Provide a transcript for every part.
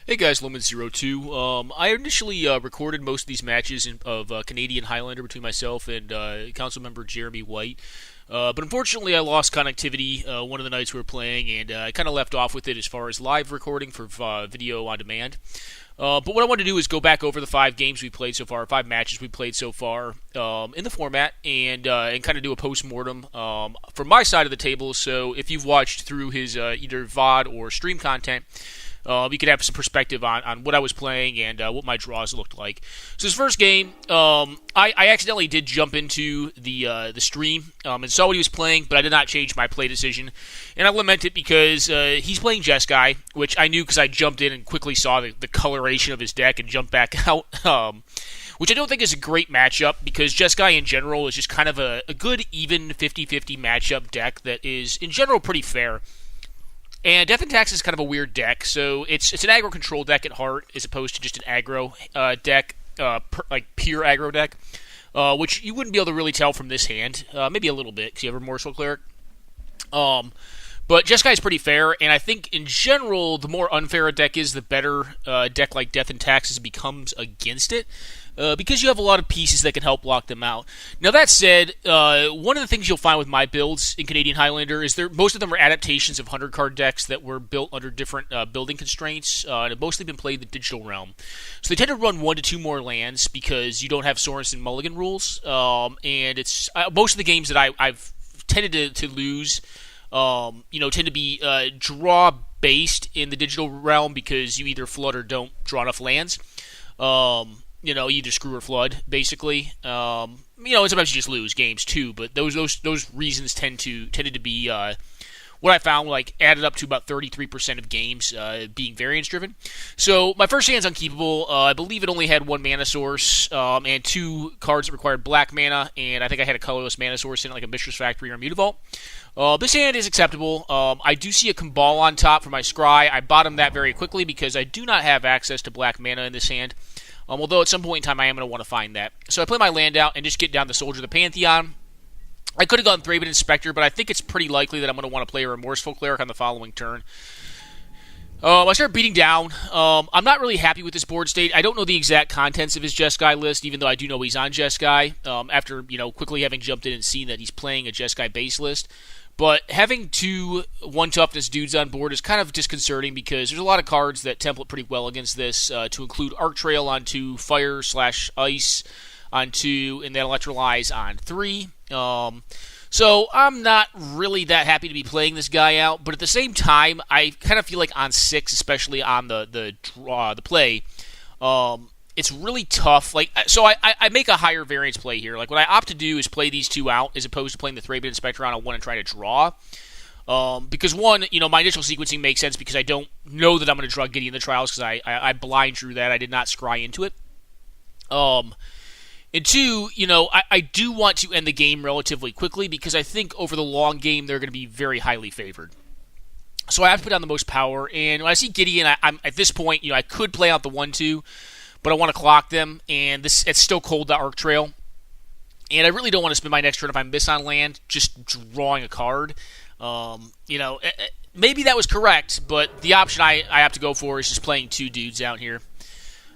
Hey guys, Lemon02. I initially recorded most of these matches of Canadian Highlander between myself and council member Jeremy White. But unfortunately, I lost connectivity one of the nights we were playing, and I kind of left off with it as far as live recording for video on demand. But what I want to do is go back over the 5 games we played so far, 5 matches we played so far in the format, and kind of do a post-mortem from my side of the table. So if you've watched through his either VOD or stream content, you could have some perspective on what I was playing and what my draws looked like. So this first game, I accidentally did jump into the stream and saw what he was playing, but I did not change my play decision. And I lament it because he's playing Jeskai, which I knew because I jumped in and quickly saw the coloration of his deck and jumped back out. Which I don't think is a great matchup because Jeskai in general is just kind of a good even 50-50 matchup deck that is in general pretty fair. And Death and Tax is kind of a weird deck, so it's an aggro control deck at heart as opposed to just an aggro deck, like pure aggro deck, which you wouldn't be able to really tell from this hand. Maybe a little bit because you have a Remorseful Cleric. But Jeskai is pretty fair, and I think in general, the more unfair a deck is, the better a deck like Death and Taxes becomes against it, because you have a lot of pieces that can help block them out. Now that said, one of the things you'll find with my builds in Canadian Highlander is most of them are adaptations of 100-card decks that were built under different building constraints, and have mostly been played in the digital realm. So they tend to run 1 to 2 more lands because you don't have Sorensen Mulligan rules, and it's most of the games that I've tended to lose tend to be draw-based in the digital realm because you either flood or don't draw enough lands. You either screw or flood, basically. And sometimes you just lose games too, but those reasons tended to be what I found, like, added up to about 33% of games being variance-driven. So my first hand's unkeepable. I believe it only had 1 mana source and 2 cards that required black mana, and I think I had a colorless mana source in it, like a Mishra's Factory or a Mutavault. This hand is acceptable. I do see a Cabal on top for my Scry. I bottomed that very quickly because I do not have access to black mana in this hand. Although at some point in time I am going to want to find that. So I play my land out and just get down the Soldier of the Pantheon. I could have gone Thraben Inspector, but I think it's pretty likely that I'm going to want to play a Remorseful Cleric on the following turn. I start beating down. I'm not really happy with this board state. I don't know the exact contents of his Jeskai list, even though I do know he's on Jeskai, after quickly having jumped in and seen that he's playing a Jeskai base list. But having 2 1-toughness dudes on board is kind of disconcerting because there's a lot of cards that template pretty well against this, to include Arc Trail on 2, Fire/Ice on 2, and then Electrolyze on 3. So I'm not really that happy to be playing this guy out, but at the same time, I kind of feel like on 6, especially on the play, it's really tough. So I make a higher variance play here. Like, what I opt to do is play these 2 out as opposed to playing the Thraben Inspector on a 1 and trying to draw. Because one, my initial sequencing makes sense because I don't know that I'm going to draw Gideon the Trials because I blind drew that. I did not scry into it. And 2, I do want to end the game relatively quickly because I think over the long game they're going to be very highly favored. So I have to put on the most power. And when I see Gideon, I'm at this point, I could play out the 1-2, but I want to clock them. And it's still cold to Arc Trail. And I really don't want to spend my next turn if I miss on land just drawing a card. Maybe that was correct, but the option I have to go for is just playing 2 dudes out here.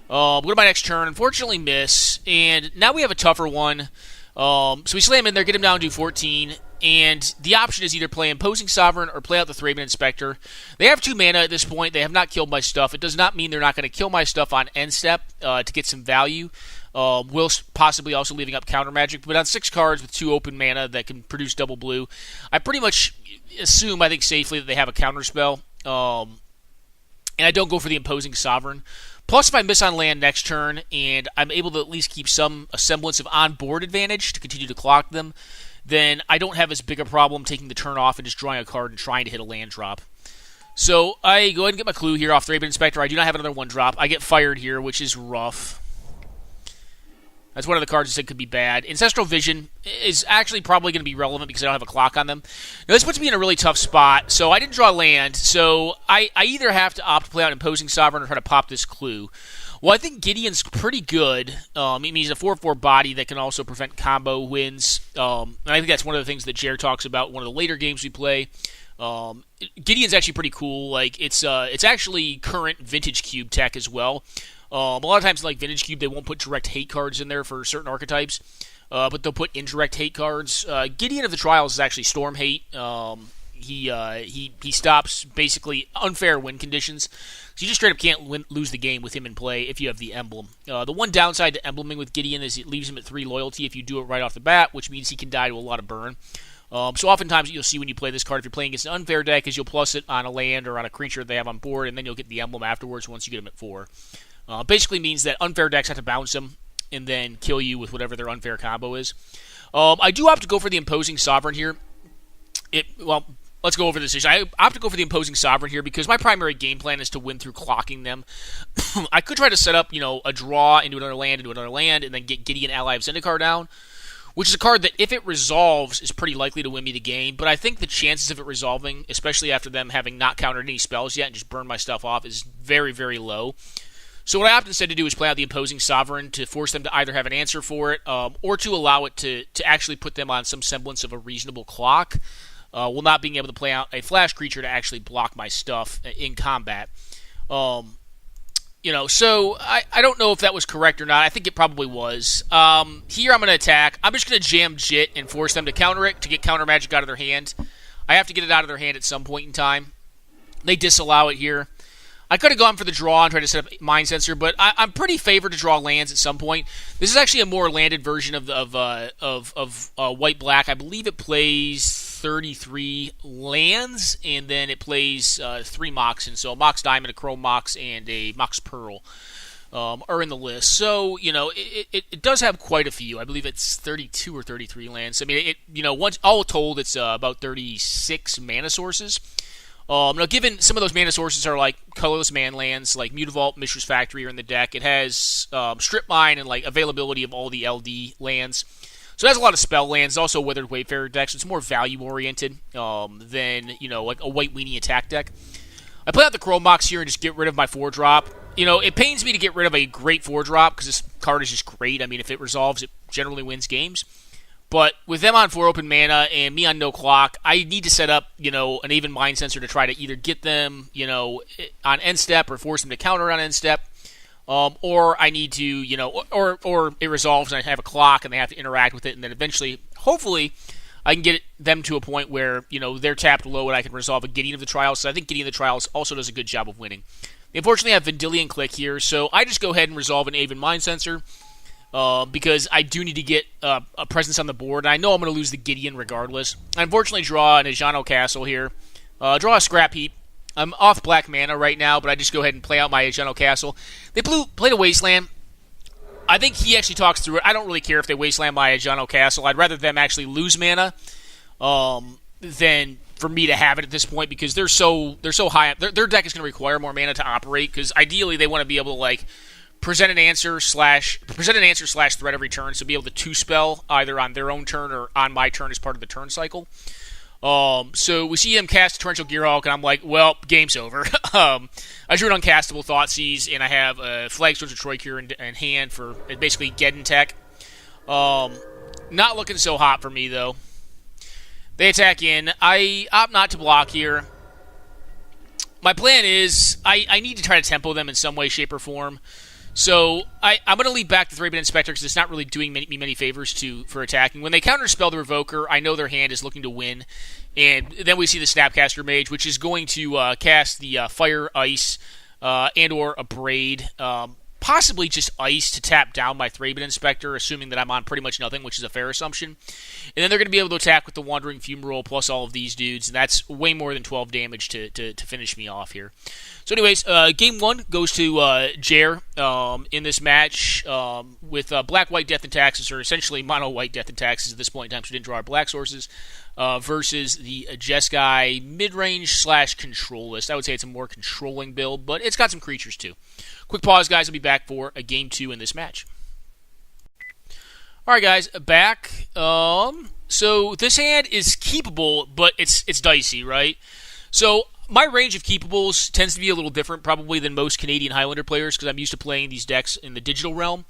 Go to my next turn. Unfortunately, miss. And now we have a tougher one. So we slam in there, get him down to 14. And the option is either play Imposing Sovereign or play out the Thraben Inspector. They have 2 mana at this point. They have not killed my stuff. It does not mean they're not going to kill my stuff on end step to get some value. Whilst possibly also leaving up counter magic. But on 6 cards with 2 open mana that can produce double blue, I pretty much assume, I think safely, that they have a counter spell. And I don't go for the Imposing Sovereign. Plus, if I miss on land next turn, and I'm able to at least keep a semblance of on-board advantage to continue to clock them, then I don't have as big a problem taking the turn off and just drawing a card and trying to hit a land drop. So I go ahead and get my clue here off Thraben Inspector. I do not have another 1-drop. I get fired here, which is rough. That's one of the cards I said could be bad. Ancestral Vision is actually probably going to be relevant because I don't have a clock on them. Now, this puts me in a really tough spot. So I didn't draw land. So I either have to opt to play out Imposing Sovereign or try to pop this clue. Well, I think Gideon's pretty good. He's a 4/4 body that can also prevent combo wins. And I think that's one of the things that Jer talks about in one of the later games we play. Gideon's actually pretty cool. Like it's actually current Vintage Cube tech as well. A lot of times, like Vintage Cube, they won't put direct hate cards in there for certain archetypes, but they'll put indirect hate cards. Gideon of the Trials is actually Storm Hate. He stops basically unfair win conditions. So you just straight up can't lose the game with him in play if you have the emblem. The one downside to embleming with Gideon is it leaves him at 3 loyalty if you do it right off the bat, which means he can die to a lot of burn. So oftentimes you'll see when you play this card, if you're playing against an unfair deck, is you'll plus it on a land or on a creature they have on board, and then you'll get the emblem afterwards once you get him at 4. Basically means that unfair decks have to bounce him and then kill you with whatever their unfair combo is. I do opt to go for the Imposing Sovereign here. Let's go over this issue. I opt to go for the Imposing Sovereign here because my primary game plan is to win through clocking them. I could try to set up, a draw into another land, and then get Gideon Ally of Zendikar down, which is a card that, if it resolves, is pretty likely to win me the game. But I think the chances of it resolving, especially after them having not countered any spells yet and just burn my stuff off, is very, very low. So what I opt instead to do is play out the Imposing Sovereign to force them to either have an answer for it or to allow it to actually put them on some semblance of a reasonable clock, while not being able to play out a flash creature to actually block my stuff in combat. So I don't know if that was correct or not. I think it probably was. Here I'm going to attack. I'm just going to jam Jit and force them to counter it to get counter magic out of their hand. I have to get it out of their hand at some point in time. They disallow it here. I could have gone for the draw and tried to set up Mind Sensor, but I'm pretty favored to draw lands at some point. This is actually a more landed version of White Black. I believe it plays 33 lands, and then it plays 3 Mox, and so a Mox Diamond, a Chrome Mox, and a Mox Pearl are in the list. So it does have quite a few. I believe it's 32 or 33 lands. I mean, once all told, it's about 36 mana sources. Now, given some of those mana sources are like colorless man lands, like Mutavault, Mishra's Factory are in the deck, it has Strip Mine and like availability of all the LD lands. So it has a lot of spell lands, also Weathered Wayfarer decks. So it's more value oriented than like a White Weenie attack deck. I play out the Chrome Mox here and just get rid of my 4-drop. It pains me to get rid of a great 4-drop because this card is just great. I mean, if it resolves, it generally wins games. But with them on 4 open mana and me on no clock, I need to set up, an even Mind Sensor to try to either get them, on end step or force them to counter on end step. Or I need to, or it resolves and I have a clock and they have to interact with it. And then eventually, hopefully, I can get them to a point where, they're tapped low and I can resolve a Gideon of the Trials. So I think Gideon of the Trials also does a good job of winning. They unfortunately have Vendilion Click here, so I just go ahead and resolve an Aven Mind Sensor. Because I do need to get a presence on the board. And I know I'm going to lose the Gideon regardless. I unfortunately draw an Ajano Castle here. Draw a Scrap Heap. I'm off black mana right now, but I just go ahead and play out my Ajano Castle. They played a Wasteland. I think he actually talks through it. I don't really care if they Wasteland my Ajano Castle. I'd rather them actually lose mana than for me to have it at this point because they're so high. Their deck is going to require more mana to operate because ideally they want to be able to present an answer slash threat every turn, so be able to 2-spell either on their own turn or on my turn as part of the turn cycle. So we see him cast Torrential Gearhulk, and I'm like, well, game's over. I drew an Uncastable Thoughtseize, and I have a Flagstone's of Troycure in hand for basically Geddon tech. Not looking so hot for me, though. They attack in. I opt not to block here. My plan is I need to try to tempo them in some way, shape, or form. So I'm going to lead back the 3-bit Inspector because it's not really doing me many favors for attacking. When they counterspell the Revoker, I know their hand is looking to win. And then we see the Snapcaster Mage, which is going to cast the Fire, Ice, and or a Braid. Possibly just Ice to tap down my 3-bit Inspector, assuming that I'm on pretty much nothing, which is a fair assumption. And then they're going to be able to attack with the Wandering Fumarole plus all of these dudes, and that's way more than 12 damage to finish me off here. So anyways, game 1 goes to Jer in this match with black-white Death and Taxes, or essentially mono-white Death and Taxes at this point in time, so we didn't draw our black sources, versus the Jeskai mid-range / control list. I would say it's a more controlling build, but it's got some creatures too. Quick pause, guys. I'll be back for a game 2 in this match. All right, guys, back. So this hand is keepable, but it's dicey, right? So my range of keepables tends to be a little different, probably than most Canadian Highlander players, because I'm used to playing these decks in the digital realm.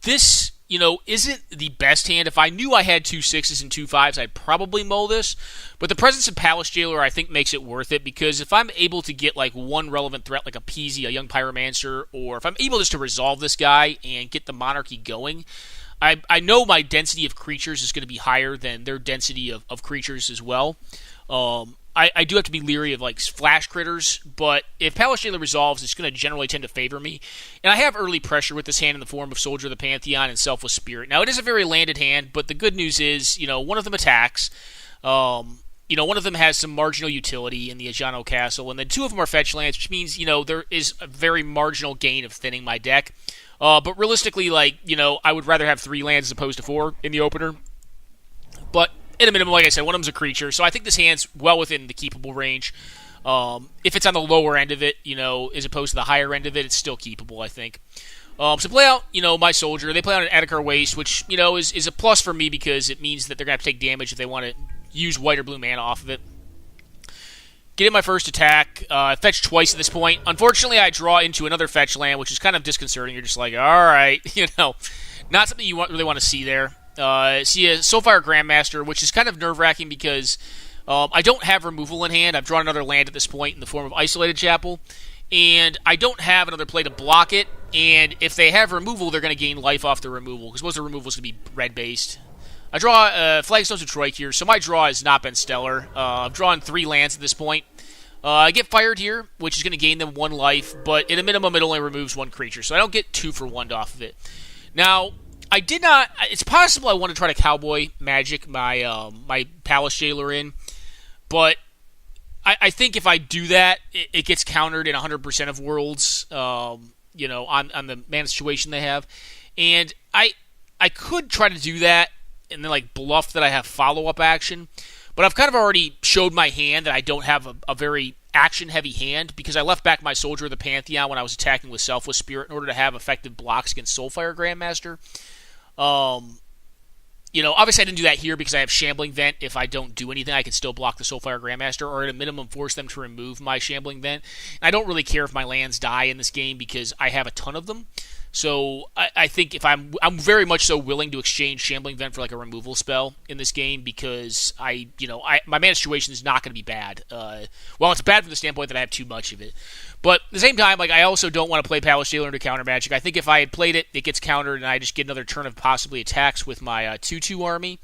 This isn't the best hand. If I knew I had 2 6s and 2 5s, I'd probably mull this. But the presence of Palace Jailer, I think, makes it worth it, because if I'm able to get like one relevant threat, like a Peasy, a Young Pyromancer, or if I'm able just to resolve this guy and get the Monarchy going, I know my density of creatures is going to be higher than their density of creatures as well. I do have to be leery of like flash critters, but if Palace Jailer resolves, it's going to generally tend to favor me. And I have early pressure with this hand in the form of Soldier of the Pantheon and Selfless Spirit. Now, it is a very landed hand, but the good news is, one of them attacks. One of them has some marginal utility in the Ajano Castle, and then 2 of them are fetch lands, which means, there is a very marginal gain of thinning my deck. But realistically, I would rather have 3 lands as opposed to 4 in the opener. But at a minimum, like I said, one of them's a creature, so I think this hand's well within the keepable range. If it's on the lower end of it, as opposed to the higher end of it, it's still keepable, I think. So play out, my Soldier. They play out an Adhikar Waste, which, is a plus for me because it means that they're going to have to take damage if they want to use white or blue mana off of it. Get in my first attack. I fetch twice at this point. Unfortunately, I draw into another fetch land, which is kind of disconcerting. You're just like, all right, not something you really want to see there. See a Soulfire Grandmaster, which is kind of nerve-wracking because I don't have removal in hand. I've drawn another land at this point in the form of Isolated Chapel, and I don't have another play to block it. And if they have removal, they're going to gain life off the removal, because most of the removal is going to be red-based. I draw Flagstones of Troy here, so my draw has not been stellar. I've drawn 3 lands at this point. I get Fired here, which is going to gain them 1 life, but at a minimum, it only removes 1 creature, so I don't get 2 for 1 off of it. Now, I did not. It's possible I want to try to Cowboy Magic my my Palace Jailer in, but I think if I do that, it gets countered in 100% of worlds. On the mana situation they have, and I could try to do that and then bluff that I have follow-up action, but I've kind of already showed my hand that I don't have a very action-heavy hand, because I left back my Soldier of the Pantheon when I was attacking with Selfless Spirit in order to have effective blocks against Soulfire Grandmaster. Obviously I didn't do that here because I have Shambling Vent. If I don't do anything, I can still block the Soulfire Grandmaster, or at a minimum force them to remove my Shambling Vent. And I don't really care if my lands die in this game because I have a ton of them. So I think if I'm very much so willing to exchange Shambling Vent for a removal spell in this game, because my mana situation is not going to be bad. Well, it's bad from the standpoint that I have too much of it. But at the same time, I also don't want to play Palace Jailer into counter Magic. I think if I had played it, it gets countered, and I just get another turn of possibly attacks with my 2/2 army.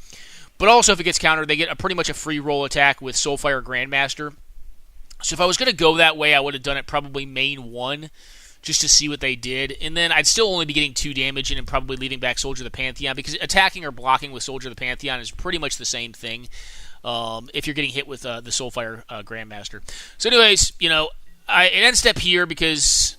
But also, if it gets countered, they get pretty much a free roll attack with Soulfire Grandmaster. So if I was going to go that way, I would have done it probably main 1, just to see what they did. And then I'd still only be getting 2 damage and probably leaving back Soldier of the Pantheon, because attacking or blocking with Soldier of the Pantheon is pretty much the same thing if you're getting hit with the Soulfire Grandmaster. So anyways, I end step here because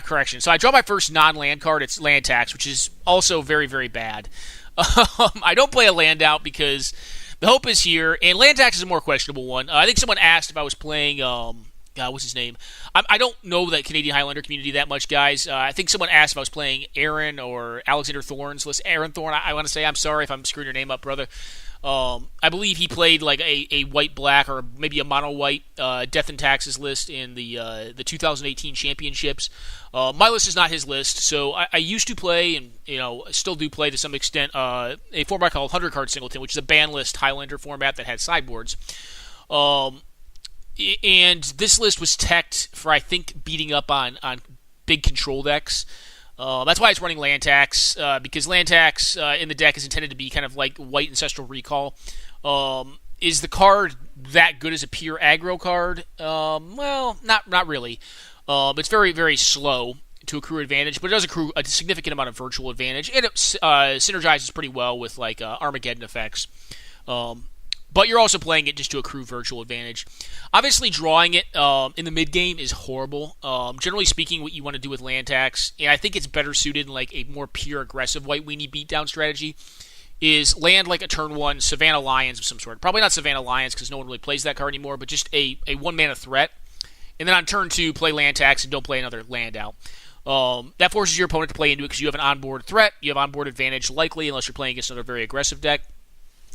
correction. So I draw my first non-land card. It's Land Tax, which is also very, very bad. I don't play a land out because the hope is here, and Land Tax is a more questionable one. I think someone asked if I was playing, what's his name? I don't know that Canadian Highlander community that much, guys. I think someone asked if I was playing Aaron or Alexander Thorne's list. Aaron Thorne, I want to say, I'm sorry if I'm screwing your name up, brother. I believe he played a white-black or maybe a mono-white Death and Taxes list in the 2018 championships. My list is not his list, so I used to play, and still do play to some extent, a format called 100-Card Singleton, which is a ban list Highlander format that had sideboards. And this list was teched for, I think, beating up on big control decks. That's why it's running Land Tax, because Land Tax in the deck is intended to be kind of like White Ancestral Recall. Is the card that good as a pure aggro card? Well, not really. It's very, very slow to accrue advantage, but it does accrue a significant amount of virtual advantage, and it synergizes pretty well with Armageddon effects. But you're also playing it just to accrue virtual advantage. Obviously, drawing it in the mid-game is horrible. Generally speaking, what you want to do with Land Tax, and I think it's better suited in a more pure aggressive White Weenie beatdown strategy, is land a turn 1 Savannah Lions of some sort. Probably not Savannah Lions because no one really plays that card anymore, but just a 1-mana threat. And then on turn 2, play Land Tax and don't play another land out. That forces your opponent to play into it because you have an onboard threat. You have onboard advantage likely unless you're playing against another very aggressive deck.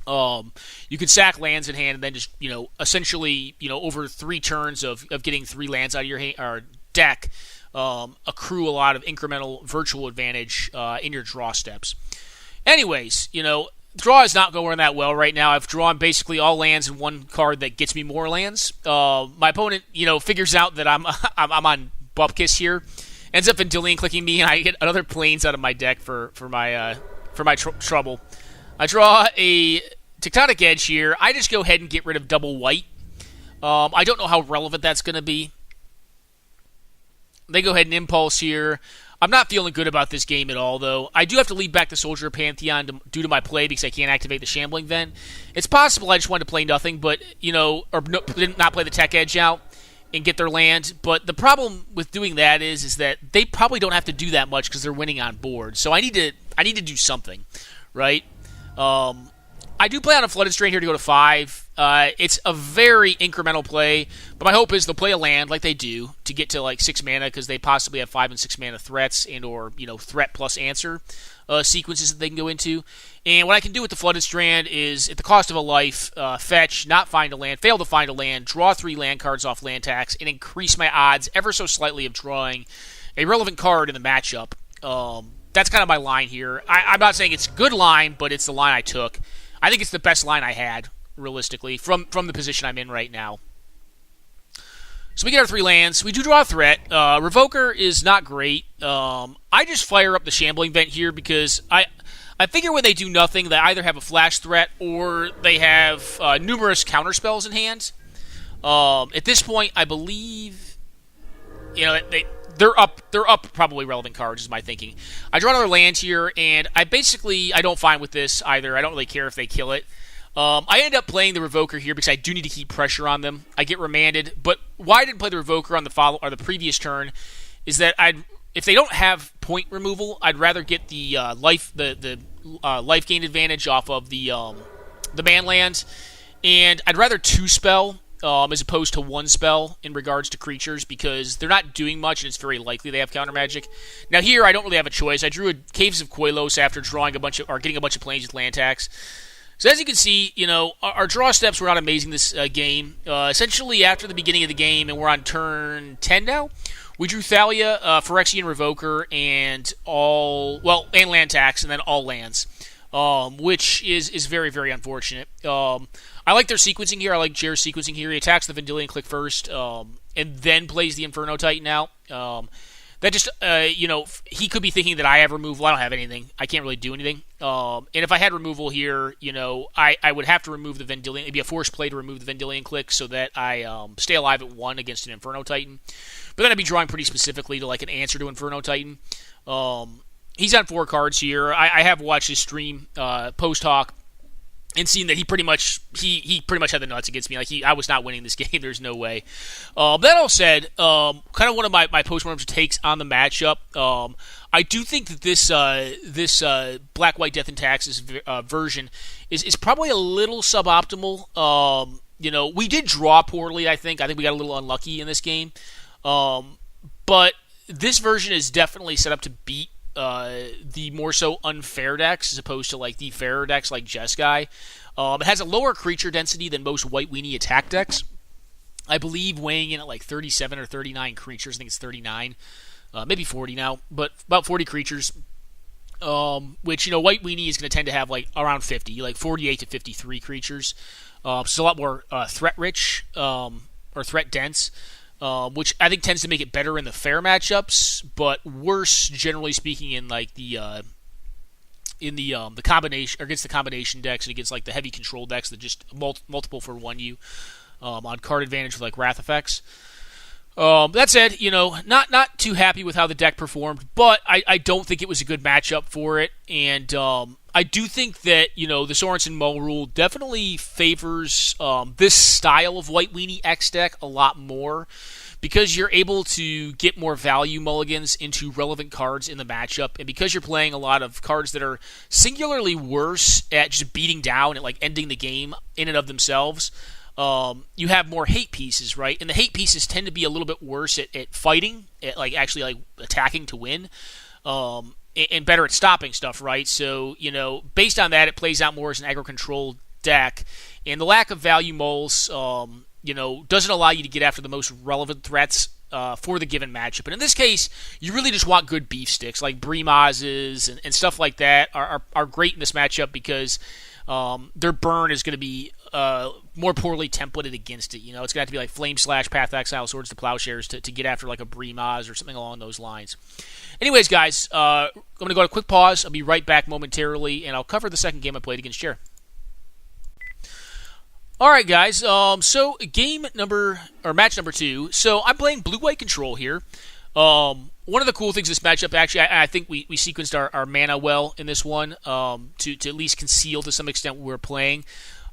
You can sack lands in hand and then just, essentially, over 3 turns of getting 3 lands out of your hand, or deck accrue a lot of incremental virtual advantage in your draw steps. Anyways, draw is not going that well right now. I've drawn basically all lands and one card that gets me more lands. My opponent, figures out that I'm on Bupkis here, ends up Vendilion clicking me, and I get other planes out of my deck for my trouble. I draw a Tectonic Edge here. I just go ahead and get rid of double white. I don't know how relevant that's going to be. They go ahead and Impulse here. I'm not feeling good about this game at all, though. I do have to lead back the Soldier of Pantheon due to my play because I can't activate the Shambling Vent. It's possible I just wanted to play nothing, but, or did not play the Tech Edge out and get their land. But the problem with doing that is that they probably don't have to do that much because they're winning on board. So I need to do something, right? I do play on a Flooded Strain here to go to 5. It's a very incremental play, but my hope is they'll play a land like they do to get to 6 mana because they possibly have 5 and 6 mana threats and or threat plus answer sequences that they can go into. And what I can do with the Flooded Strand is, at the cost of a life, fetch, not find a land, fail to find a land, draw 3 land cards off land tax, and increase my odds ever so slightly of drawing a relevant card in the matchup. That's kind of my line here. I'm not saying it's a good line, but it's the line I took. I think it's the best line I had, realistically, from the position I'm in right now. So we get our 3 lands. We do draw a threat. Revoker is not great. I just fire up the Shambling Vent here because I figure when they do nothing, they either have a flash threat or they have numerous counterspells in hand. At this point, I believe they're up probably relevant cards is my thinking. I draw another land here, and I don't find with this either. I don't really care if they kill it. I end up playing the Revoker here because I do need to keep pressure on them. I get remanded, but why I didn't play the Revoker on the previous turn is that if they don't have point removal, I'd rather get the life gain advantage off of the man land, and I'd rather 2 spell as opposed to 1 spell in regards to creatures because they're not doing much and it's very likely they have counter magic. Now here I don't really have a choice. I drew a Caves of Koilos after getting a bunch of planes with land tax. So as you can see, our draw steps were not amazing this game. Essentially after the beginning of the game, and we're on turn 10 now, we drew Thalia, Phyrexian Revoker, and land tax, and then all lands. Which is very, very unfortunate. I like their sequencing here. I like Jair's sequencing here. He attacks the Vendilion click first, and then plays the Inferno Titan out. That just, he could be thinking that I have removal. I don't have anything. I can't really do anything. And if I had removal here, I would have to remove the Vendilion. It'd be a forced play to remove the Vendilion click so that I stay alive at 1 against an Inferno Titan. But then I'd be drawing pretty specifically to an answer to Inferno Titan. He's on 4 cards here. I have watched his stream post-talk and seen that he pretty much had the nuts against me. I was not winning this game. There's no way. That all said, kind of one of my post-mortem takes on the matchup. I do think that this Black-White Death and Taxes version is probably a little suboptimal. We did draw poorly, I think. I think we got a little unlucky in this game. But this version is definitely set up to beat the more so unfair decks as opposed to the fairer decks like Jeskai. It has a lower creature density than most White Weenie attack decks. I believe weighing in at 37 or 39 creatures. I think it's 39, maybe 40 now, but about 40 creatures. Which White Weenie is going to tend to have around 50, 48 to 53 creatures. So it's a lot more threat rich or threat dense. Which I think tends to make it better in the fair matchups, but worse generally speaking in the combination or against the combination decks and against the heavy control decks that just multiple for 1U on card advantage with wrath effects. That said, not too happy with how the deck performed, but I don't think it was a good matchup for it, and I do think that the Sorensen Mull rule definitely favors this style of White Weenie X deck a lot more because you're able to get more value mulligans into relevant cards in the matchup, and because you're playing a lot of cards that are singularly worse at just beating down and ending the game in and of themselves. You have more hate pieces, right? And the hate pieces tend to be a little bit worse at fighting, at actually attacking to win, and better at stopping stuff, right? So, based on that, it plays out more as an aggro control deck. And the lack of value moles, doesn't allow you to get after the most relevant threats for the given matchup. And in this case, you really just want good beef sticks, like Brie Mazes and stuff like that are great in this matchup because their burn is going to be more poorly templated against it. You know, it's going to have to be like Flame Slash, Path Exile, Swords to Plowshares to get after like a Brie Maz or something along those lines. Anyways, guys, I'm going to go to a quick pause. I'll be right back momentarily, and I'll cover the second game I played against Jer. All right, guys. So match number 2. So I'm playing blue-white control here. One of the cool things this matchup, actually, I think we sequenced our mana well in this one to at least conceal to some extent what we were playing.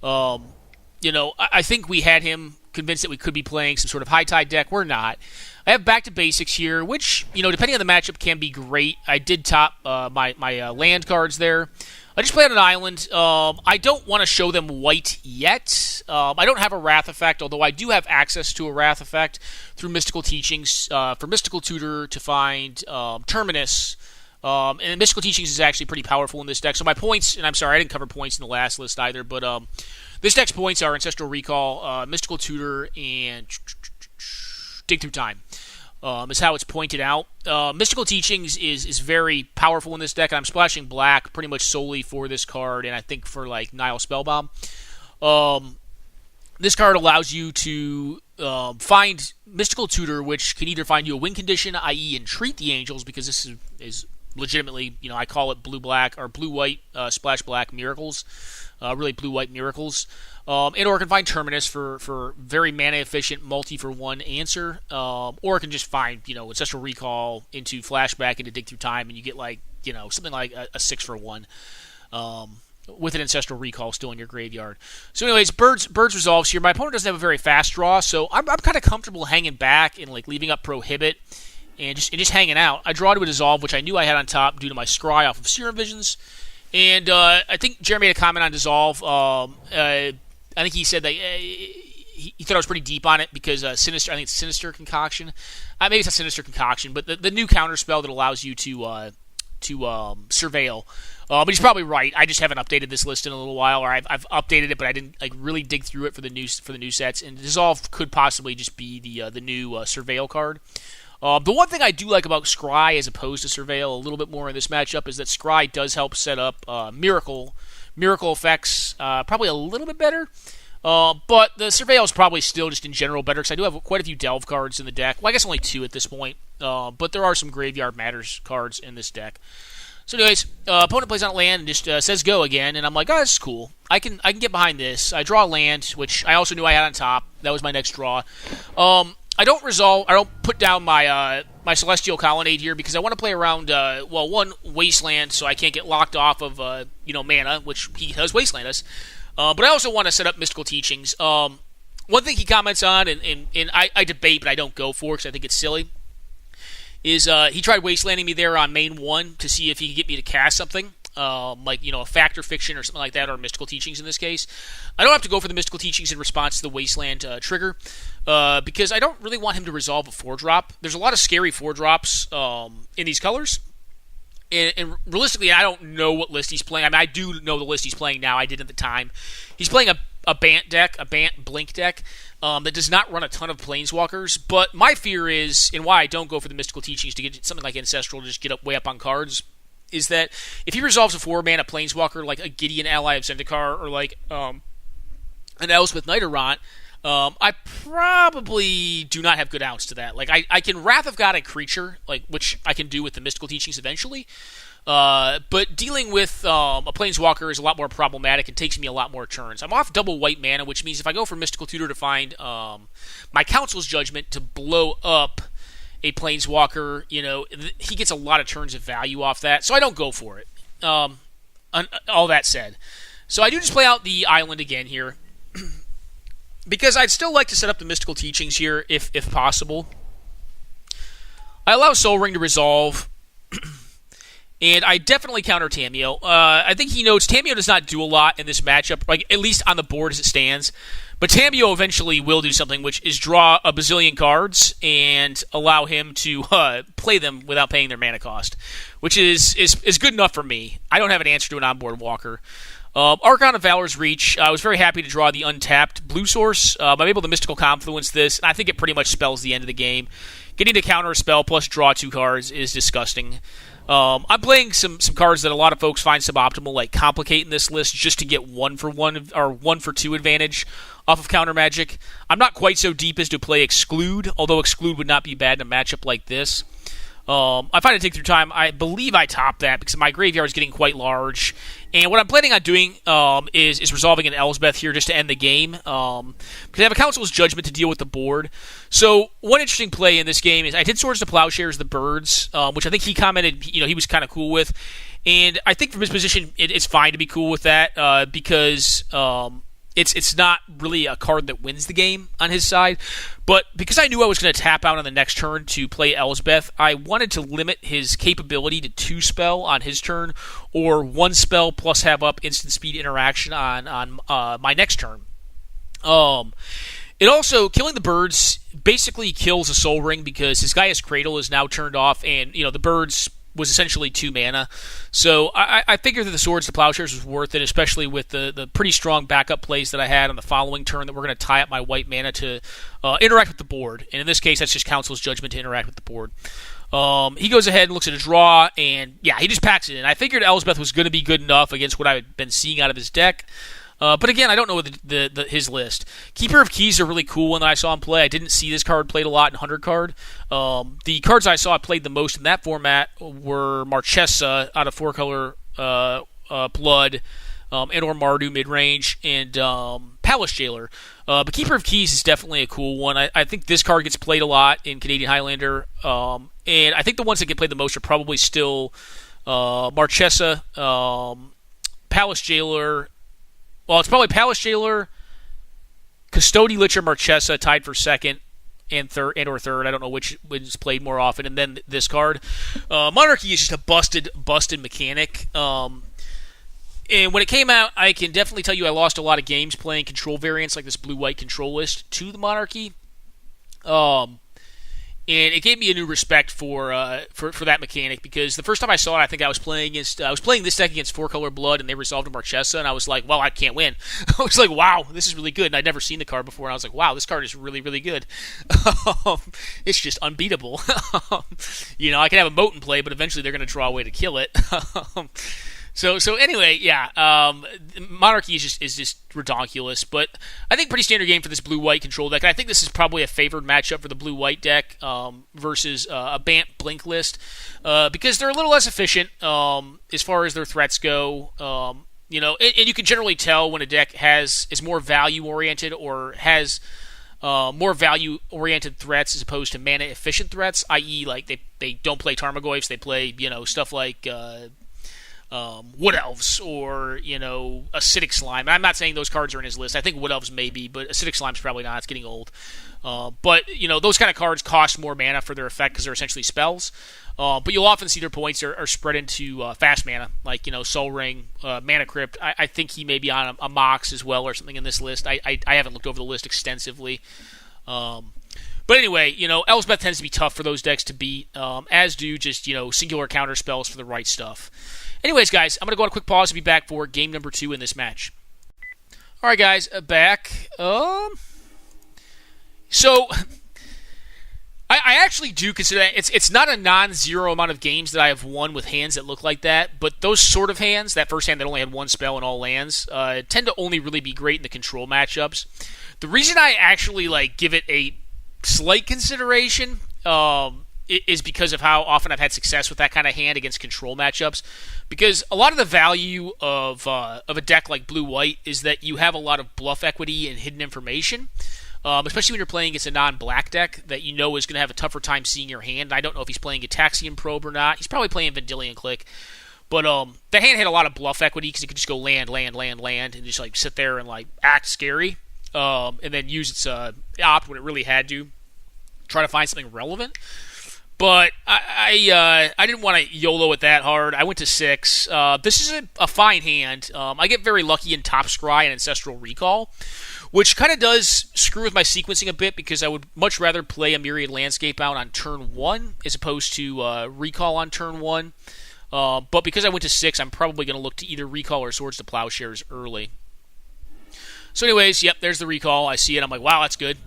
I think we had him convinced that we could be playing some sort of high tide deck. We're not. I have back to basics here, which, depending on the matchup, can be great. I did top my land cards there. I just played on an island. I don't want to show them white yet. I don't have a Wrath effect, although I do have access to a Wrath effect through Mystical Teachings for Mystical Tutor to find Terminus. And Mystical Teachings is actually pretty powerful in this deck. So my points, and I'm sorry, I didn't cover points in the last list either, but this deck's points are Ancestral Recall, Mystical Tutor, and Dig Through Time. Is how it's pointed out. Mystical Teachings is very powerful in this deck, and I'm splashing black pretty much solely for this card, and I think for like Nile Spellbomb. This card allows you to find Mystical Tutor, which can either find you a win condition, i.e. entreat the angels, because this is legitimately, I call it blue-black, or blue-white splash black miracles, really blue-white miracles. Or it can find Terminus for very mana-efficient multi-for-one answer. Or it can just find, Ancestral Recall into Flashback into Dig Through Time, and you get, something like a 6-for-1 with an Ancestral Recall still in your graveyard. So anyways, Birds resolves here. My opponent doesn't have a very fast draw, so I'm kind of comfortable hanging back and, leaving up Prohibit and just hanging out. I draw to a Dissolve, which I knew I had on top due to my Scry off of Serum Visions. And I think Jeremy made a comment on Dissolve. I think he said that he thought I was pretty deep on it because Sinister. I think it's Sinister Concoction. Maybe it's not Sinister Concoction, but the new counter spell that allows you to surveil. But he's probably right. I just haven't updated this list in a little while, or I've updated it, but I didn't really dig through it for the new sets. And Dissolve could possibly just be the new surveil card. The one thing I do like about Scry as opposed to Surveil a little bit more in this matchup is that Scry does help set up Miracle effects probably a little bit better. But the Surveil is probably still just in general better because I do have quite a few Delve cards in the deck. Well, I guess only 2 at this point. But there are some Graveyard Matters cards in this deck. So anyways, opponent plays on a land and just says go again, and I'm like, oh, this is cool. I can get behind this. I draw a land, which I also knew I had on top. That was my next draw. I don't put down my my Celestial Colonnade here because I want to play around, one, Wasteland, so I can't get locked off of, mana, which he does Wasteland us. But I also want to set up Mystical Teachings. One thing he comments on, and I debate, but I don't go for because I think it's silly, is he tried Wastelanding me there on main 1 to see if he could get me to cast something. A Factor Fiction or something like that, or Mystical Teachings in this case. I don't have to go for the Mystical Teachings in response to the Wasteland trigger, because I don't really want him to resolve a 4-drop. There's a lot of scary 4-drops in these colors, and realistically, I don't know what list he's playing. I mean, I do know the list he's playing now. I didn't at the time. He's playing a Bant deck, a Bant Blink deck, that does not run a ton of Planeswalkers, but my fear is, and why I don't go for the Mystical Teachings to get something like Ancestral to just get way up on cards, is that if he resolves a 4-mana Planeswalker like a Gideon Ally of Zendikar or like an Elspeth Knight Errant, I probably do not have good outs to that. Like I can Wrath of God a creature, which I can do with the Mystical Teachings eventually. But dealing with a Planeswalker is a lot more problematic and takes me a lot more turns. I'm off double white mana, which means if I go for Mystical Tutor to find my Council's Judgment to blow up a Planeswalker, he gets a lot of turns of value off that, so I don't go for it. All that said. So I do just play out the island again here, because I'd still like to set up the Mystical Teachings here, if possible. I allow Soul Ring to resolve, and I definitely counter Tamiyo. I think he notes Tamiyo does not do a lot in this matchup, at least on the board as it stands. But Tamiyo eventually will do something, which is draw a bazillion cards and allow him to play them without paying their mana cost, which is good enough for me. I don't have an answer to an onboard walker. Archon of Valor's Reach. I was very happy to draw the untapped blue source. I'm able to Mystical Confluence this, and I think it pretty much spells the end of the game. getting to counter a spell plus draw 2 cards is disgusting. I'm playing some cards that a lot of folks find suboptimal, like complicating this list just to get 1-for-1 or 1-for-2 advantage off of counter magic. I'm not quite so deep as to play exclude, although exclude would not be bad in a matchup like this. I find it take through time. I believe I top that because my graveyard is getting quite large. And what I'm planning on doing is resolving an Elsbeth here just to end the game. Because I have a Council's Judgment to deal with the board. So one interesting play in this game is I did Swords to Plowshares the Birds, which I think he commented he was kind of cool with. And I think from his position, it's fine to be cool with that because it's not really a card that wins the game on his side. But because I knew I was going to tap out on the next turn to play Elsbeth, I wanted to limit his capability to 2 spell on his turn, or 1 spell plus have up instant speed interaction on my next turn. It also, killing the birds basically kills a Soul Ring because his Gaia's Cradle is now turned off, and the birds was essentially 2 mana. So I figured that the Swords to Plowshares was worth it, especially with the pretty strong backup plays that I had on the following turn that we're going to tie up my white mana to interact with the board. And in this case, that's just Council's Judgment to interact with the board. He goes ahead and looks at a draw, and he just packs it in. I figured Elsbeth was going to be good enough against what I had been seeing out of his deck. But again, I don't know his list. Keeper of Keys is a really cool one that I saw him play. I didn't see this card played a lot in 100 card. The cards I saw played the most in that format were Marchesa out of 4-color Blood, and or Mardu midrange, and Palace Jailer. But Keeper of Keys is definitely a cool one. I think this card gets played a lot in Canadian Highlander. And I think the ones that get played the most are probably still Marchesa, Palace Jailer. Well, it's probably Palace Jailer, Custody Lich, or Marchesa tied for second and third. I don't know which is played more often. And then this card, Monarchy is just a busted mechanic. And when it came out, I can definitely tell you I lost a lot of games playing control variants like this blue-white control list to the Monarchy. And it gave me a new respect for that mechanic, because the first time I saw it, I think I was playing this deck against 4-color Blood, and they resolved a Marchesa, and I was like, well, I can't win. I was like, wow, this is really good, and I'd never seen the card before, and I was like, wow, this card is really, really good. It's just unbeatable. I can have a moat in play, but eventually they're going to draw a way to kill it. So anyway, Monarchy is just ridiculous, but I think pretty standard game for this blue-white control deck. And I think this is probably a favored matchup for the blue-white deck versus a Bant Blink list because they're a little less efficient as far as their threats go. And you can generally tell when a deck is more value-oriented or has more value-oriented threats as opposed to mana-efficient threats, i.e., like they don't play Tarmogoyfs, they play stuff like Wood Elves or Acidic Slime. I'm not saying those cards are in his list. I think Wood Elves may be, but Acidic Slime's probably not. It's getting old. But those kind of cards cost more mana for their effect because they're essentially spells. But you'll often see their points are spread into fast mana, like Soul Ring, Mana Crypt. I think he may be on a Mox as well or something in this list. I haven't looked over the list extensively. But anyway, Elsbeth tends to be tough for those decks to beat, as do just singular counter spells for the right stuff. Anyways, guys, I'm going to go on a quick pause and be back for game number 2 in this match. All right, guys, back. So, I actually do consider that it's not a non-zero amount of games that I have won with hands that look like that, but those sort of hands, that first hand that only had 1 spell in all lands, tend to only really be great in the control matchups. The reason I actually give it a slight consideration is because of how often I've had success with that kind of hand against control matchups. Because a lot of the value of a deck like blue-white is that you have a lot of bluff equity and hidden information, especially when you're playing against a non-black deck that is going to have a tougher time seeing your hand. I don't know if he's playing Gitaxian Probe or not. He's probably playing Vendilion Click. But the hand had a lot of bluff equity because it could just go land, and just sit there and act scary, and then use its opt when it really had to try to find something relevant. But I didn't want to YOLO it that hard. I went to 6. This is a fine hand. I get very lucky in Top Scry and Ancestral Recall, which kind of does screw with my sequencing a bit because I would much rather play a Myriad Landscape out on turn 1 as opposed to Recall on turn 1. But because I went to 6, I'm probably going to look to either Recall or Swords to Plowshares early. So anyways, yep, there's the Recall. I see it. I'm like, wow, that's good.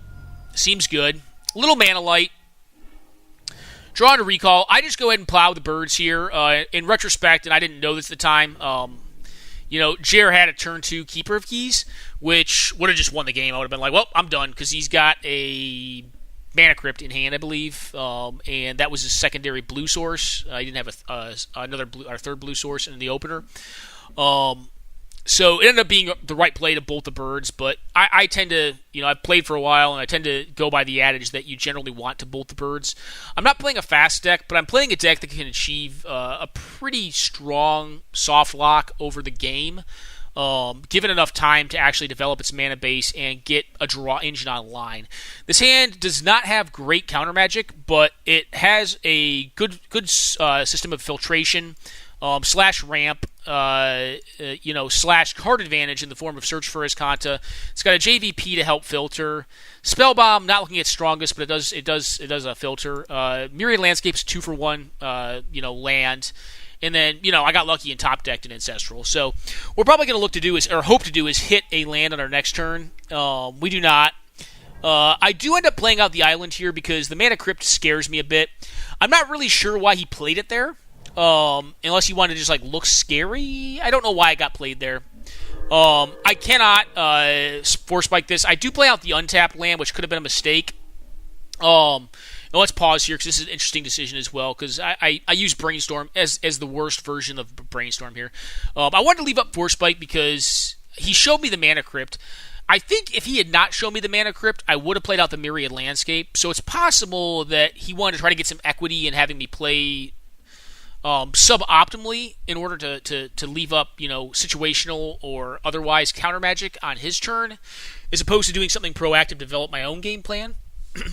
Seems good. A little mana light. Draw to recall. I just go ahead and plow the birds here. In retrospect, and I didn't know this at the time, Jer had a turn 2 Keeper of Keys, which would have just won the game. I would have been like, well, I'm done, because he's got a Mana Crypt in hand, I believe, and that was his secondary blue source. He didn't have another blue, our third blue source in the opener. So it ended up being the right play to bolt the birds, but I tend to, I've played for a while, and I tend to go by the adage that you generally want to bolt the birds. I'm not playing a fast deck, but I'm playing a deck that can achieve a pretty strong soft lock over the game, given enough time to actually develop its mana base and get a draw engine online. This hand does not have great counter magic, but it has a good system of filtration, slash ramp, slash card advantage in the form of Search for Azcanta. It's got a JVP to help filter. Spellbomb, not looking at strongest, but it does a filter. Myriad Landscape's 2-for-1, land. And then, I got lucky and top decked an Ancestral. So we're probably going to hope to do is hit a land on our next turn. We do not. I do end up playing out the island here because the Mana Crypt scares me a bit. I'm not really sure why he played it there. Unless you want to just look scary. I don't know why it got played there. I cannot force spike this. I do play out the untapped land, which could have been a mistake. Now let's pause here because this is an interesting decision as well. Because I use Brainstorm as the worst version of Brainstorm here. I wanted to leave up force spike because he showed me the Mana Crypt. I think if he had not shown me the Mana Crypt, I would have played out the Myriad Landscape. So it's possible that he wanted to try to get some equity in having me play suboptimally in order to leave up, situational or otherwise counter magic on his turn, as opposed to doing something proactive to develop my own game plan.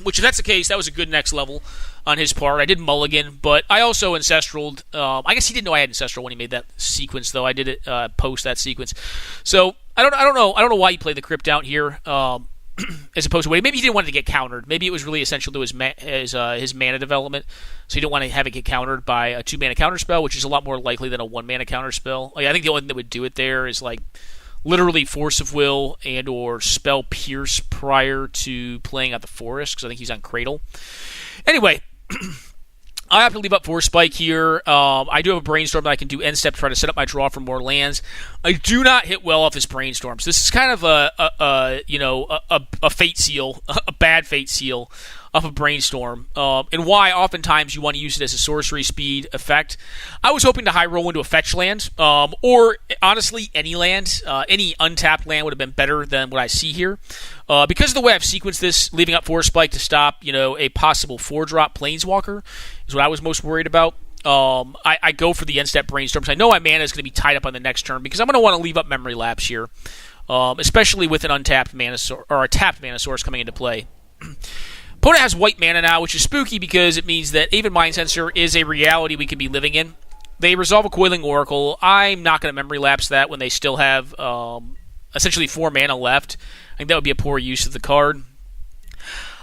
Which, if that's the case, that was a good next level on his part. I did mulligan, but I also Ancestraled. I guess he didn't know I had Ancestral when he made that sequence, though. I did it post that sequence. So I don't know why he played the Crypt out here. As opposed to maybe he didn't want it to get countered. Maybe it was really essential to his mana development, so he didn't want to have it get countered by a 2-mana counter spell, which is a lot more likely than a 1-mana counter spell. I think the only thing that would do it there is literally Force of Will and or Spell Pierce prior to playing out the Forest, because I think he's on Cradle. Anyway, I have to leave up Force Spike here. I do have a Brainstorm that I can do end step to try to set up my draw for more lands. I do not hit well off his Brainstorms. This is kind of a Fate Seal, a bad Fate Seal off a Brainstorm, and why oftentimes you want to use it as a sorcery speed effect. I was hoping to high roll into a fetch land, or honestly any land, any untapped land would have been better than what I see here. Because of the way I've sequenced this, leaving up Force Spike to stop, a possible 4-drop Planeswalker is what I was most worried about. I go for the end step Brainstorm, because I know my mana is going to be tied up on the next turn, because I'm going to want to leave up Memory Lapse here, especially with an untapped mana or a tapped mana source coming into play. Opponent has white mana now, which is spooky because it means that Avid Mind Sensor is a reality we could be living in. They resolve a Coiling Oracle. I'm not going to Memory Lapse that when they still have essentially 4 mana left. I think that would be a poor use of the card.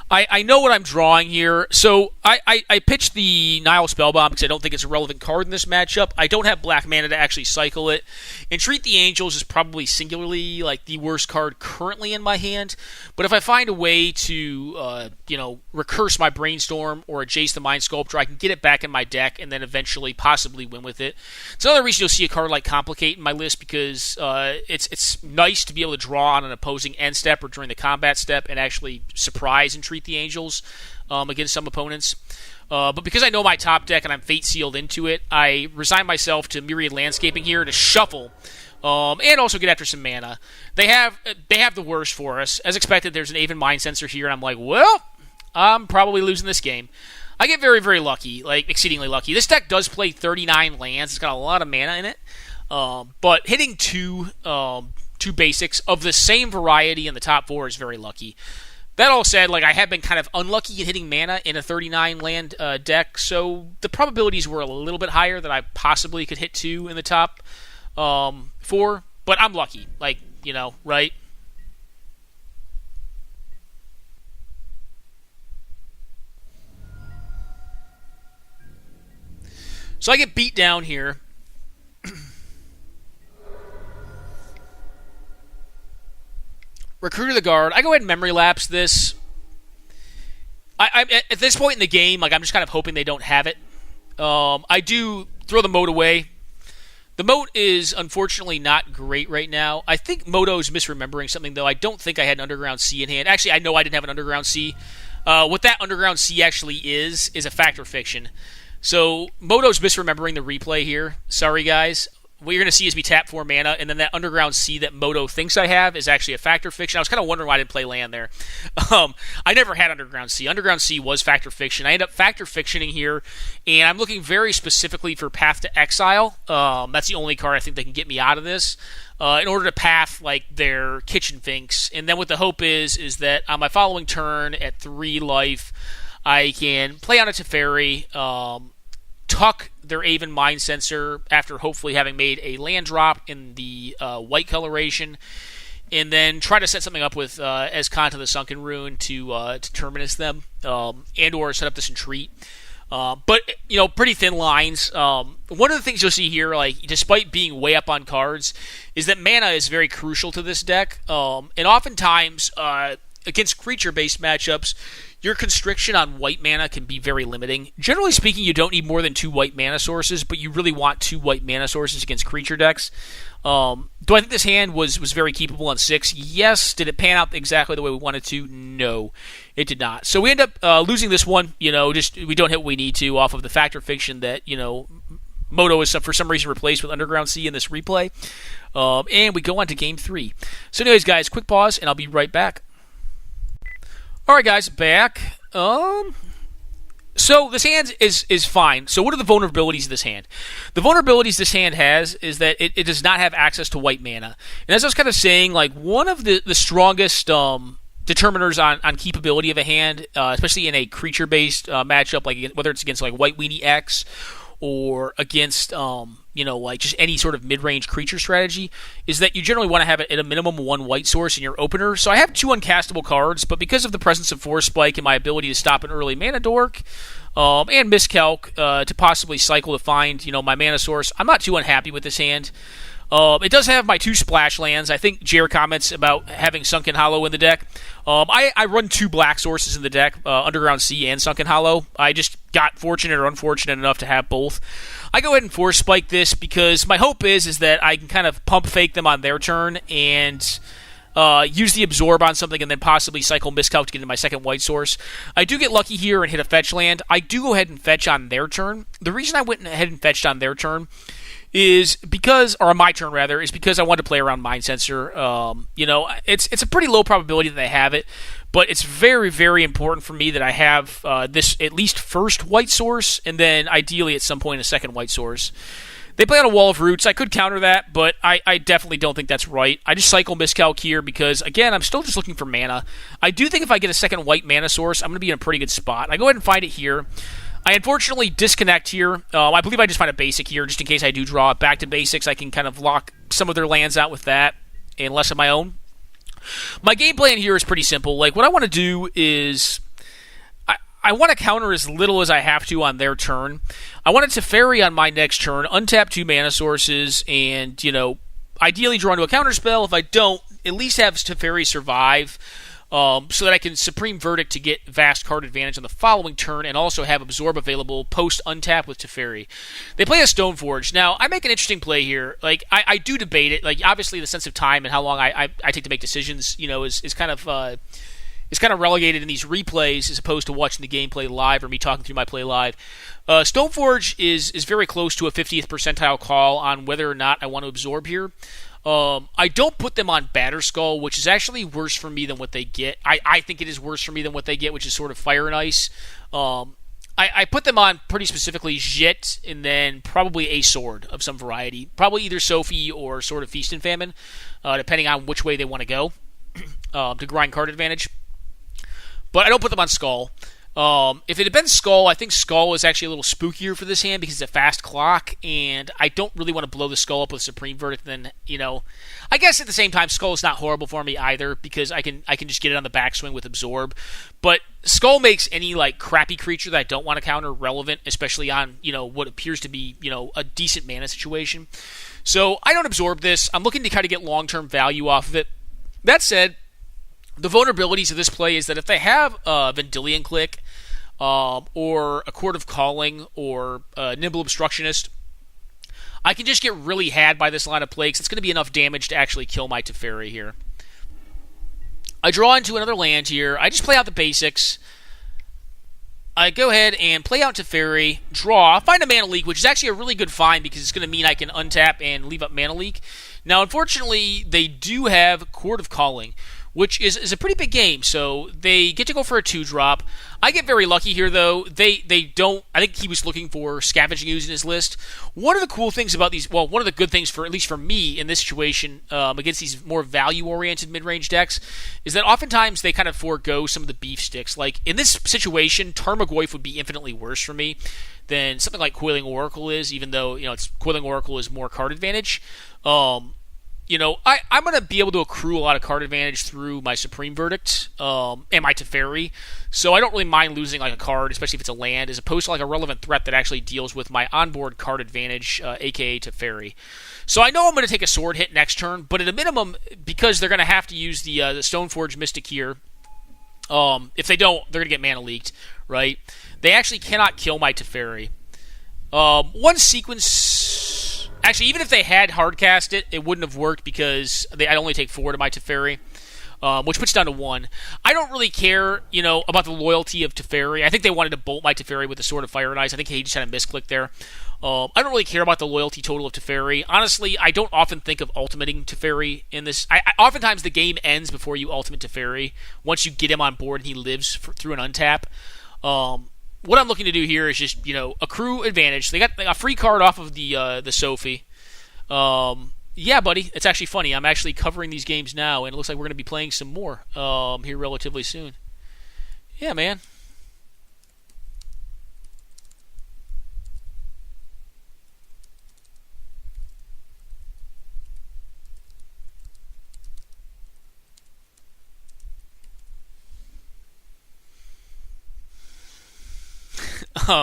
I know what I'm drawing here. So I pitched the Nile Spellbomb because I don't think it's a relevant card in this matchup. I don't have black mana to actually cycle it. Entreat the Angels is probably singularly the worst card currently in my hand. But if I find a way to recurse my Brainstorm or Jace the Mind Sculptor, I can get it back in my deck and then eventually possibly win with it. It's another reason you'll see a card like Complicate in my list, because it's nice to be able to draw on an opposing end step or during the combat step and actually surprise Entreat the Angels against some opponents. But because I know my top deck and I'm Fate Sealed into it, I resign myself to Myriad Landscaping here to shuffle and also get after some mana. They have the worst for us. As expected, there's an Aven Mind Sensor here, and I'm like, well, I'm probably losing this game. I get very, very lucky, exceedingly lucky. This deck does play 39 lands. It's got a lot of mana in it. But hitting two basics of the same variety in the top 4 is very lucky. That all said, I have been kind of unlucky at hitting mana in a 39-land deck, so the probabilities were a little bit higher that I possibly could hit 2 in the top 4, but I'm lucky, right? So I get beat down here. Recruiter the Guard. I go ahead and Memory Lapse this. At this point in the game, like I'm just kind of hoping they don't have it. I do throw the moat away. The moat is unfortunately not great right now. I think Moto's misremembering something, though. I don't think I had an Underground Sea in hand. Actually, I know I didn't have an Underground Sea. What that Underground Sea actually is a Fact or Fiction. So Moto's misremembering the replay here. Sorry, guys. What you're going to see is me tap 4 mana, and then that Underground Sea that Moto thinks I have is actually a Fact or Fiction. I was kind of wondering why I didn't play land there. I never had Underground Sea. Underground Sea was Fact or Fiction. I ended up Fact or Fictioning here, and I'm looking very specifically for Path to Exile. That's the only card I think that can get me out of this. In order to path like their Kitchen Finks. And then what the hope is that on my following turn at 3 life, I can play on a Teferi, tuck their Aven Mind Sensor after hopefully having made a land drop in the white coloration, and then try to set something up with Escanta the Sunken Rune to terminus them, and or set up this Entreat. But, pretty thin lines. One of the things you'll see here, like, despite being way up on cards, is that mana is very crucial to this deck. And oftentimes, against creature-based matchups, your constriction on white mana can be very limiting. Generally speaking, you don't need more than 2 white mana sources, but you really want 2 white mana sources against creature decks. Do I think this hand was very keepable on 6? Yes. Did it pan out exactly the way we wanted to? No, it did not. So we end up losing this one. We don't hit what we need to off of the Fact or Fiction that, Moto is for some reason replaced with Underground Sea in this replay. And we go on to Game 3. So anyways, guys, quick pause, and I'll be right back. All right, guys, back. So this hand is fine. So what are the vulnerabilities of this hand? The vulnerabilities this hand has is that it does not have access to white mana. And as I was kind of saying, like one of the strongest determiners on keepability of a hand, especially in a creature-based matchup, like whether it's against like White Weenie X or against like just any sort of mid-range creature strategy, is that you generally want to have it at a minimum 1 white source in your opener. So I have 2 uncastable cards, but because of the presence of Force Spike and my ability to stop an early mana dork, and Miscalc to possibly cycle to find my mana source, I'm not too unhappy with this hand. It does have my 2 splash lands. I think Jer comments about having Sunken Hollow in the deck. I run 2 black sources in the deck, Underground Sea and Sunken Hollow. I just got fortunate or unfortunate enough to have both. I go ahead and Force Spike this because my hope is that I can kind of pump fake them on their turn and use the Absorb on something and then possibly cycle Miscalc to get into my second white source. I do get lucky here and hit a fetch land. I do go ahead and fetch on their turn. The reason I went ahead and fetched on their turn is because, or on my turn rather, is because I wanted to play around Mind Sensor. It's a pretty low probability that they have it, but it's very, very important for me that I have this at least first white source, and then ideally at some point a second white source. They play on a Wall of Roots. I could counter that, but I definitely don't think that's right. I just cycle Miscalc here because, again, I'm still just looking for mana. I do think if I get a second white mana source, I'm going to be in a pretty good spot. I go ahead and find it here. I unfortunately disconnect here. I believe I just find a basic here just in case I do draw it back to basics. I can kind of lock some of their lands out with that and less of my own. My game plan here is pretty simple. Like, what I want to do is I want to counter as little as I have to on their turn. I want it to Teferi on my next turn, untap 2 mana sources, and, ideally draw into a counter spell. If I don't, at least have Teferi survive. So that I can Supreme Verdict to get vast card advantage on the following turn and also have Absorb available post-untap with Teferi. They play a Stoneforge. Now, I make an interesting play here. Like, I do debate it. Like, obviously the sense of time and how long I take to make decisions, is kind of relegated in these replays as opposed to watching the gameplay live or me talking through my play live. Stoneforge is very close to a 50th percentile call on whether or not I want to absorb here. I don't put them on Batterskull, which is actually worse for me than what they get. I think it is worse for me than what they get, which is sort of Fire and Ice. I put them on pretty specifically Jit and then probably a sword of some variety. Probably either Sophie or Sword of Feast and Famine, depending on which way they want to go to grind card advantage. But I don't put them on Skull. If it had been Skull, I think Skull is actually a little spookier for this hand because it's a fast clock, and I don't really want to blow the Skull up with Supreme Verdict. Then, I guess at the same time, Skull is not horrible for me either because I can just get it on the backswing with Absorb. But Skull makes any crappy creature that I don't want to counter relevant, especially on what appears to be a decent mana situation. So I don't absorb this. I'm looking to kind of get long-term value off of it. That said, the vulnerabilities of this play is that if they have Vendilion Click, or a Court of Calling, or Nimble Obstructionist, I can just get really had by this line of play because it's going to be enough damage to actually kill my Teferi here. I draw into another land here. I just play out the basics. I go ahead and play out Teferi, draw, find a Mana Leak, which is actually a really good find because it's going to mean I can untap and leave up Mana Leak. Now, unfortunately, they do have Court of Calling, which is a pretty big game, so they get to go for a 2-drop. I get very lucky here, though. They don't. I think he was looking for Scavenging Ooze in his list. One of the cool things about these, well, one of the good things for, at least for me in this situation, against these more value-oriented mid-range decks, is that oftentimes they kind of forego some of the beef sticks. Like, in this situation, Tarmogoyf would be infinitely worse for me than something like Coiling Oracle is, even though, Coiling Oracle is more card advantage. I'm going to be able to accrue a lot of card advantage through my Supreme Verdict and my Teferi, so I don't really mind losing like a card, especially if it's a land, as opposed to like a relevant threat that actually deals with my onboard card advantage, aka Teferi. So I know I'm going to take a sword hit next turn, but at a minimum, because they're going to have to use the Stoneforge Mystic here, if they don't, they're going to get Mana Leaked, right? They actually cannot kill my Teferi. One sequence... Actually, even if they had hardcast it, it wouldn't have worked because I'd only take 4 to my Teferi, which puts down to 1. I don't really care, about the loyalty of Teferi. I think they wanted to bolt my Teferi with the Sword of Fire and Ice. I think he just had a misclick there. I don't really care about the loyalty total of Teferi. Honestly, I don't often think of ultimating Teferi in this. Oftentimes the game ends before you ultimate Teferi. Once you get him on board and he lives through an untap. What I'm looking to do here is just, accrue advantage. They got a free card off of the Sophie. Yeah, buddy, it's actually funny. I'm actually covering these games now, and it looks like we're going to be playing some more here relatively soon. Yeah, man.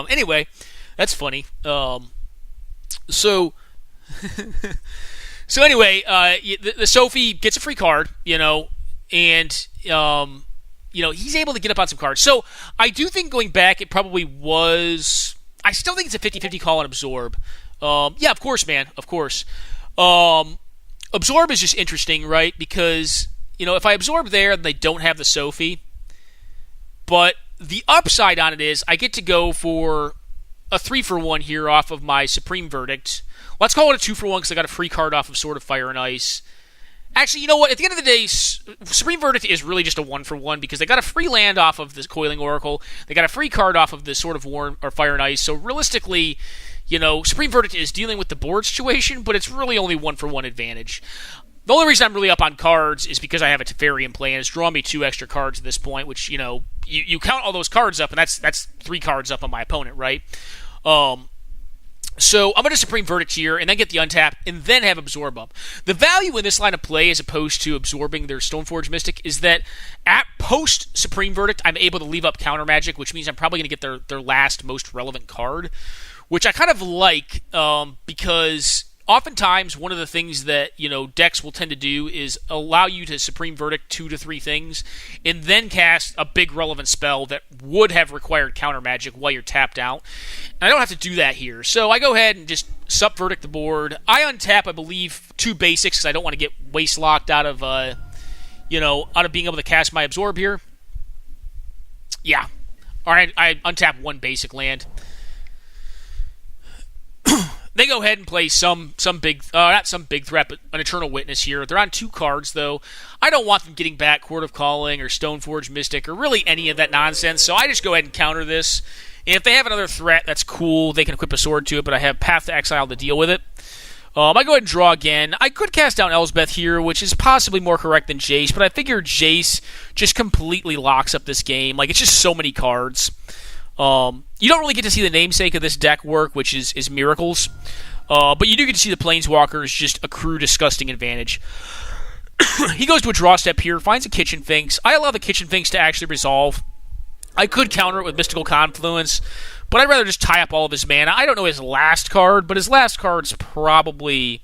Anyway, that's funny. So anyway, the Sophie gets a free card, and he's able to get up on some cards. So I do think going back, it probably was. I still think it's a 50-50 call on Absorb. Yeah, of course, man, of course. Absorb is just interesting, right? Because if I absorb there, they don't have the Sophie, but the upside on it is I get to go for a 3-for-1 here off of my Supreme Verdict. Let's call it a 2-for-1 because I got a free card off of Sword of Fire and Ice. Actually, you know what? At the end of the day, Supreme Verdict is really just a 1-for-1 because they got a free land off of this Coiling Oracle. They got a free card off of the Sword of War or Fire and Ice. So realistically, Supreme Verdict is dealing with the board situation, but it's really only 1-for-1 advantage. The only reason I'm really up on cards is because I have a Teferi in play, and it's drawn me 2 extra cards at this point, which, you count all those cards up, and that's 3 cards up on my opponent, right? So I'm going to Supreme Verdict here, and then get the untap, and then have Absorb up. The value in this line of play, as opposed to absorbing their Stoneforge Mystic, is that at post Supreme Verdict, I'm able to leave up Counter Magic, which means I'm probably going to get their last most relevant card, which I kind of like, because oftentimes, one of the things that, decks will tend to do is allow you to Supreme Verdict 2 to 3 things, and then cast a big relevant spell that would have required Counter Magic while you're tapped out. And I don't have to do that here. So I go ahead and just Sup Verdict the board. I untap, I believe, 2 basics, because I don't want to get waste locked out of, out of being able to cast my Absorb here. Yeah. Alright, I untap 1 basic land. They go ahead and play some big, not some big threat, but an Eternal Witness here. They're on 2 cards, though. I don't want them getting back Court of Calling or Stoneforge Mystic or really any of that nonsense, so I just go ahead and counter this. And if they have another threat, that's cool. They can equip a sword to it, but I have Path to Exile to deal with it. I go ahead and draw again. I could cast down Elsbeth here, which is possibly more correct than Jace, but I figure Jace just completely locks up this game. Like, it's just so many cards. You don't really get to see the namesake of this deck work, which is Miracles. But you do get to see the Planeswalkers just accrue disgusting advantage. He goes to a draw step here, finds a Kitchen Finks. I allow the Kitchen Finks to actually resolve. I could counter it with Mystical Confluence, but I'd rather just tie up all of his mana. I don't know his last card, but his last card's probably,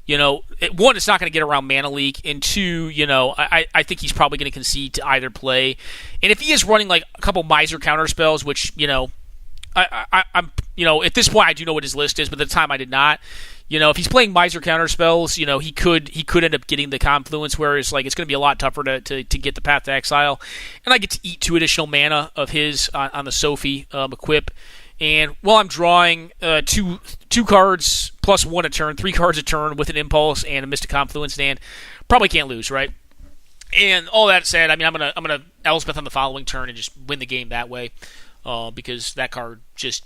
One, it's not going to get around Mana Leak, and two, I think he's probably going to concede to either play. And if he is running like a couple Miser counter spells, which I'm at this point I do know what his list is, but at the time I did not. If he's playing Miser counter spells, he could end up getting the Confluence, whereas like it's going to be a lot tougher to get the Path to Exile, and I get to eat 2 additional mana of his on the Sophie equip. And while I'm drawing two cards plus 1 a turn, 3 cards a turn with an Impulse and a Mystic Confluence stand, probably can't lose, right? And all that said, I mean, I'm gonna Elspeth on the following turn and just win the game that way, because that card just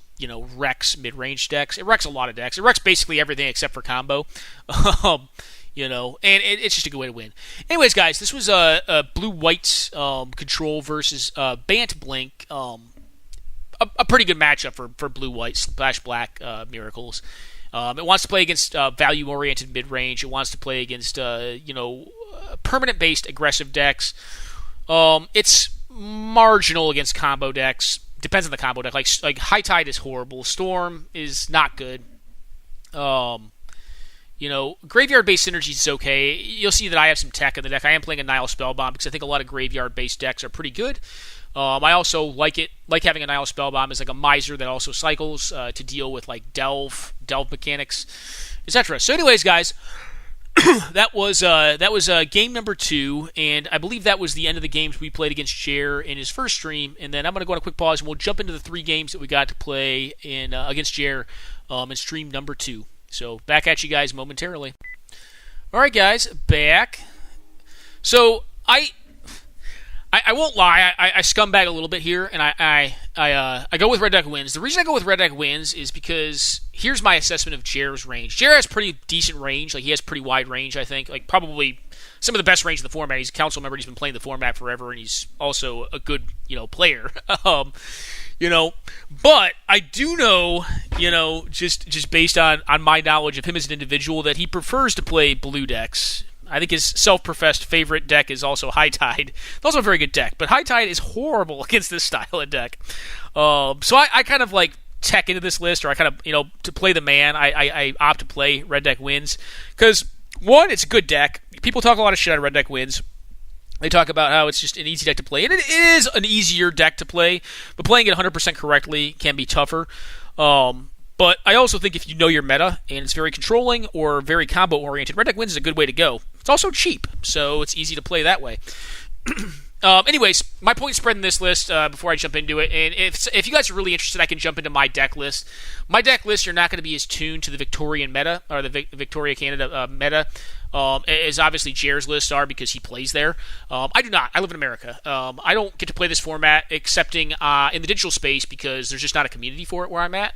wrecks mid-range decks. It wrecks a lot of decks. It wrecks basically everything except for combo. And it's just a good way to win. Anyways, guys, this was a blue-white control versus Bant Blink. A pretty good matchup for blue-white /black Miracles. It wants to play against value-oriented mid-range. It wants to play against permanent-based aggressive decks. It's marginal against combo decks. Depends on the combo deck. Like High Tide is horrible. Storm is not good. Graveyard-based synergy is okay. You'll see that I have some tech in the deck. I am playing a Nile Spellbomb because I think a lot of graveyard-based decks are pretty good. I also like having a Nile Spellbomb as like a Miser that also cycles to deal with like delve mechanics, etc. So, anyways, guys, that was game number 2, and I believe that was the end of the games we played against Jer in his first stream. And then I'm going to go on a quick pause, and we'll jump into the 3 games that we got to play in against Jer in stream number 2. So back at you guys momentarily. All right, guys, back. So I won't lie, I scumbag a little bit here, and I go with Red Deck Wins. The reason I go with Red Deck Wins is because here's my assessment of Jer's range. Jer has pretty decent range. Like, he has pretty wide range, I think. Like, probably some of the best range in the format. He's a council member. He's been playing the format forever, and he's also a good, player. But I do know, just based on my knowledge of him as an individual, that he prefers to play blue decks. I think his self-professed favorite deck is also High Tide. It's also a very good deck, but High Tide is horrible against this style of deck. So I kind of like tech into this list, or I kind of, to play the man, I opt to play Red Deck Wins. Because, one, it's a good deck. People talk a lot of shit on Red Deck Wins. They talk about how it's just an easy deck to play, and it is an easier deck to play, but playing it 100% correctly can be tougher. But I also think if you know your meta, and it's very controlling or very combo-oriented, Red Deck Wins is a good way to go. It's also cheap, so it's easy to play that way. Anyways, my point spread in this list before I jump into it, and if you guys are really interested, I can jump into my deck list. My deck list, you're not going to be as tuned to the Victorian meta, or the Victoria Canada meta, as obviously Jer's lists are, because he plays there. I do not. I live in America. I don't get to play this format excepting in the digital space, because there's just not a community for it where I'm at.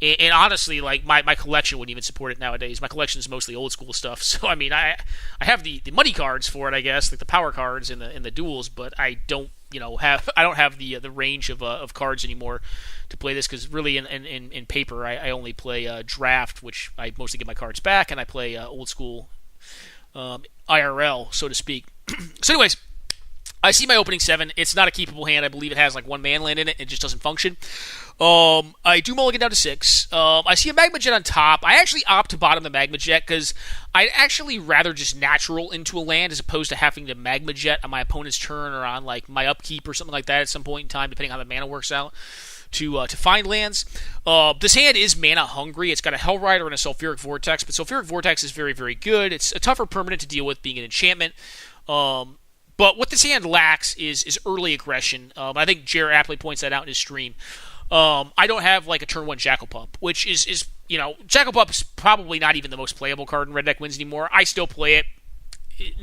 And honestly, like, my collection wouldn't even support it nowadays. My collection is mostly old school stuff. So I mean, I have the money cards for it, I guess, like the power cards and the duels, but I don't have the range of cards anymore to play this, because really in paper I only play draft, which I mostly get my cards back, and I play old school IRL, so to speak. So anyways, I see my opening 7. It's not a keepable hand. I believe it has like 1 man land in it. It just doesn't function. I do mulligan down to 6. I see a Magma Jet on top. I actually opt to bottom the Magma Jet, because I'd actually rather just natural into a land as opposed to having to Magma Jet on my opponent's turn, or on like my upkeep or something like that at some point in time, depending on how the mana works out, to find lands. This hand is mana hungry. It's got a Hellrider and a Sulfuric Vortex, but Sulfuric Vortex is very, very good. It's a tougher permanent to deal with, being an enchantment. But what this hand lacks is early aggression. I think Jer aptly points that out in his stream. I don't have like a turn 1 Jackal Pup, which is Jackal Pup is probably not even the most playable card in Red Deck Wins anymore. I still play it.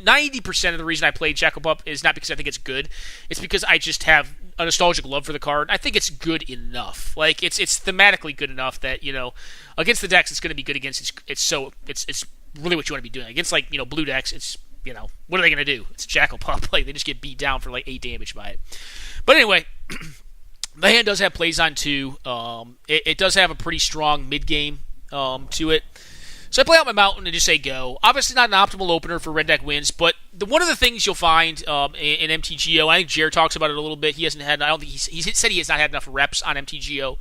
90% of the reason I play Jackal Pup is not because I think it's good. It's because I just have a nostalgic love for the card. I think it's good enough. Like, it's thematically good enough that, against the decks it's going to be good against. It's really what you want to be doing. Against, like, blue decks, it's, what are they going to do? It's Jackal Pup. Like, they just get beat down for like 8 damage by it. But anyway, the hand does have plays on 2. It does have a pretty strong mid-game to it. So I play out my mountain and just say go. Obviously not an optimal opener for red deck wins, but one of the things you'll find in MTGO, I think Jared talks about it a little bit. He hasn't had, I don't think he said he has not had enough reps on MTGO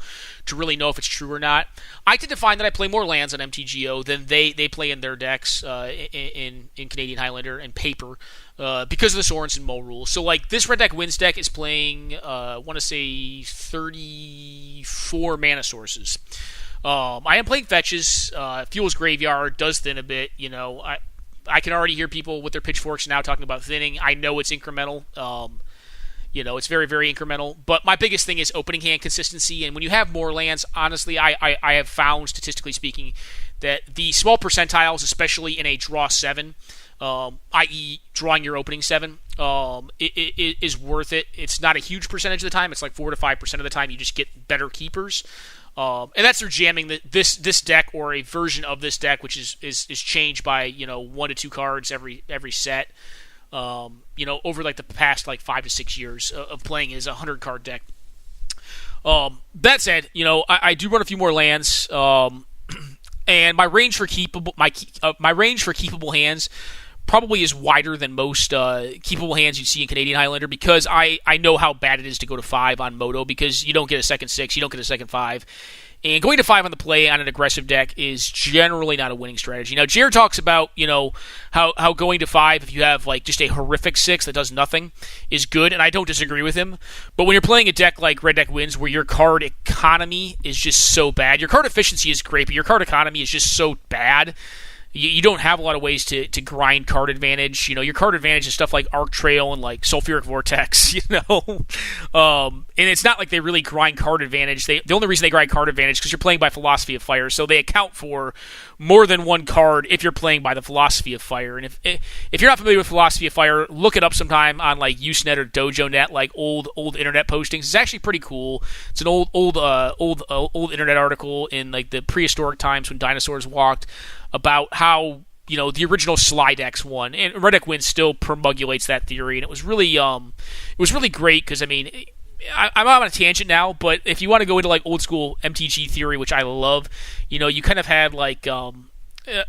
to really know if it's true or not. I tend to find that I play more lands on MTGO than they play in their decks in Canadian Highlander and paper because of the Sorensen Mo rule. So like this red deck wins deck is playing, I want to say 34 mana sources. I am playing fetches. Fuel's Graveyard does thin a bit. I can already hear people with their pitchforks now talking about thinning. I know it's incremental. It's very, very incremental. But my biggest thing is opening hand consistency. And when you have more lands, honestly, I have found, statistically speaking, that the small percentiles, especially in a draw 7, i.e. drawing your opening 7, it is worth it. It's not a huge percentage of the time. It's like 4 to 5% of the time you just get better keepers. And that's through jamming this deck or a version of this deck, which is changed by 1 to 2 cards every set. Over like the past like 5 to 6 years of playing as a 100 card deck. That said, I do run a few more lands, and my range for keepable hands probably is wider than most keepable hands you see in Canadian Highlander because I know how bad it is to go to 5 on Moto because you don't get a second 6, you don't get a second 5. And going to 5 on the play on an aggressive deck is generally not a winning strategy. Now, Jared talks about, how going to 5, if you have like just a horrific 6 that does nothing, is good, and I don't disagree with him. But when you're playing a deck like Red Deck Wins, where your card economy is just so bad, your card efficiency is great, but your card economy is just so bad, you don't have a lot of ways to grind card advantage. Your card advantage is stuff like Arc Trail and like Sulfuric Vortex, and it's not like they really grind card advantage. The only reason they grind card advantage is because you're playing by Philosophy of Fire, so they account for more than one card if you're playing by the Philosophy of Fire. And if you're not familiar with Philosophy of Fire, look it up sometime on like Usenet or DojoNet, like old internet postings. It's actually pretty cool. It's an old internet article in like the prehistoric times when dinosaurs walked, about how the original Sly decks won, and Red Deck Wins still promulgates that theory, and it was really great because I'm on a tangent now, but if you want to go into like old school MTG theory, which I love, you kind of had like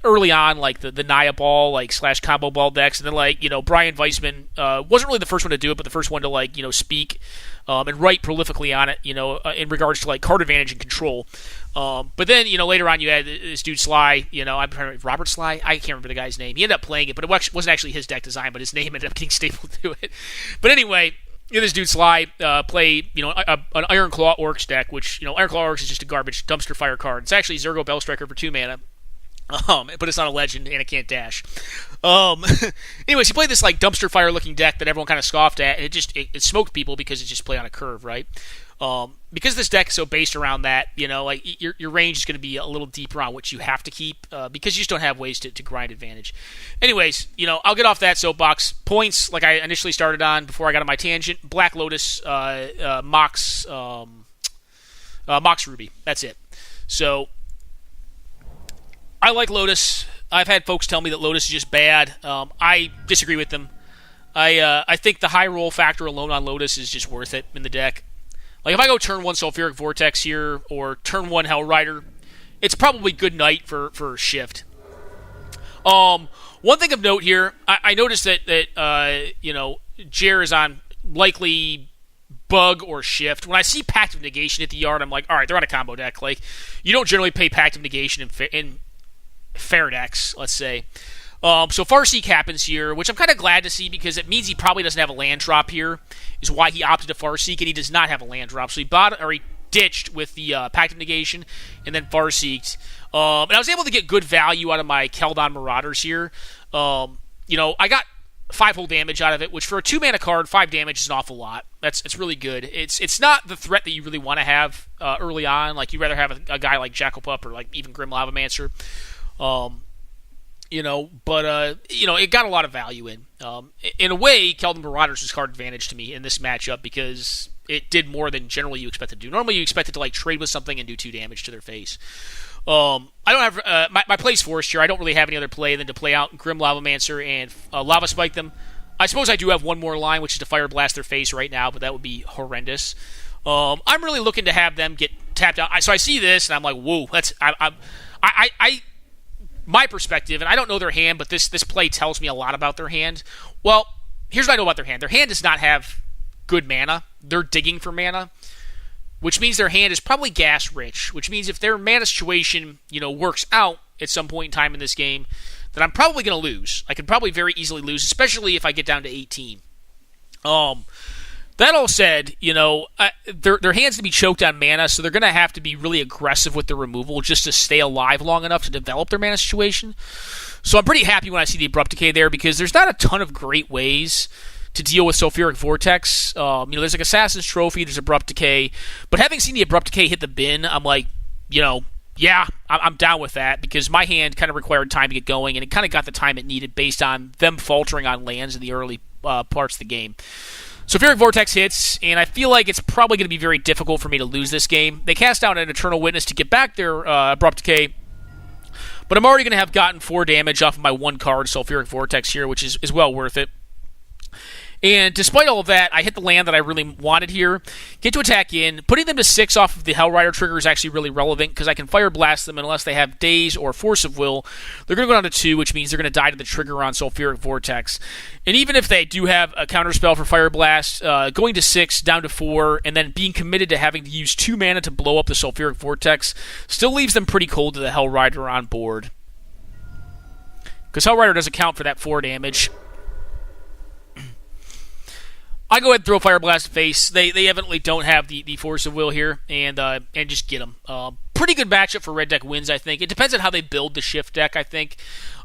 early on like the Naya Ball like / combo ball decks, and then like Brian Weissman wasn't really the first one to do it, but the first one to like speak and write prolifically on it, in regards to like card advantage and control. But then, later on you had this dude Sly, Robert Sly? I can't remember the guy's name. He ended up playing it, but it wasn't actually his deck design, but his name ended up getting stapled to it. But anyway, this dude Sly played, an Iron Claw Orcs deck, which, Iron Claw Orcs is just a garbage dumpster fire card. It's actually Zergo Bellstriker for 2 mana. But it's not a legend, and it can't dash. Anyways, he played this like dumpster fire looking deck that everyone kind of scoffed at, and it smoked people because it just played on a curve, right? Because this deck is so based around that, like your range is going to be a little deeper on what you have to keep because you just don't have ways to grind advantage. Anyways, I'll get off that soapbox. Points, like I initially started on before I got on my tangent. Black Lotus, Mox Ruby. That's it. So I like Lotus. I've had folks tell me that Lotus is just bad. I disagree with them. I think the high roll factor alone on Lotus is just worth it in the deck. Like if I go turn 1 Sulfuric Vortex here or turn 1 Hellrider, it's probably good night for shift. One thing of note here, I noticed that Jer is on likely Bug or Shift. When I see Pact of Negation at the yard, I'm like, all right, they're on a combo deck. Like you don't generally play Pact of Negation in fair decks, let's say. So Farseek happens here, which I'm kind of glad to see because it means he probably doesn't have a land drop here, is why he opted to Farseek, and he does not have a land drop. So he ditched with the Pact of Negation and then Farseeked. And I was able to get good value out of my Keldon Marauders here. I got 5-hole damage out of it, which for a 2-mana card, 5 damage is an awful lot. It's really good. It's not the threat that you really want to have early on. Like you'd rather have a guy like Jackal-Pup or like even Grim Lavamancer. It got a lot of value in. In a way, Keldon Marauders is card advantage to me in this matchup because it did more than generally you expect it to do. Normally you expect it to like trade with something and do 2 damage to their face. I don't have my play's forced here. I don't really have any other play than to play out Grim Lavamancer and Lava Spike them. I suppose I do have one more line, which is to Fire Blast their face right now, but that would be horrendous. I'm really looking to have them get tapped out. So I see this and I'm like, whoa, my perspective, and I don't know their hand, but this play tells me a lot about their hand. Well, here's what I know about their hand. Their hand does not have good mana. They're digging for mana, which means their hand is probably gas rich, which means if their mana situation, works out at some point in time in this game, then I'm probably going to lose. I could probably very easily lose, especially if I get down to 18. That all said, their hands to be choked on mana, so they're going to have to be really aggressive with the removal just to stay alive long enough to develop their mana situation. So I'm pretty happy when I see the Abrupt Decay there, because there's not a ton of great ways to deal with Sulfuric Vortex. There's like Assassin's Trophy, there's Abrupt Decay, but having seen the Abrupt Decay hit the bin, I'm like, yeah, I'm down with that, because my hand kind of required time to get going, and it kind of got the time it needed based on them faltering on lands in the early parts of the game. Sulfuric Vortex hits, and I feel like it's probably going to be very difficult for me to lose this game. They cast out an Eternal Witness to get back their Abrupt Decay, but I'm already going to have gotten 4 damage off of my 1 card Sulfuric Vortex here, which is well worth it. And despite all of that, I hit the land that I really wanted here. Get to attack in. Putting them to 6 off of the Hellrider trigger is actually really relevant, because I can Fire Blast them unless they have Daze or Force of Will. They're going to go down to 2, which means they're going to die to the trigger on Sulfuric Vortex. And even if they do have a counterspell for Fire Blast, going to 6, down to 4, and then being committed to having to use 2 mana to blow up the Sulfuric Vortex still leaves them pretty cold to the Hellrider on board. Because Hellrider doesn't count for that 4 damage. I go ahead and throw Fire Blast face. They evidently don't have the Force of Will here, and just get them. Pretty good matchup for Red Deck wins, I think. It depends on how they build the Shift deck, I think.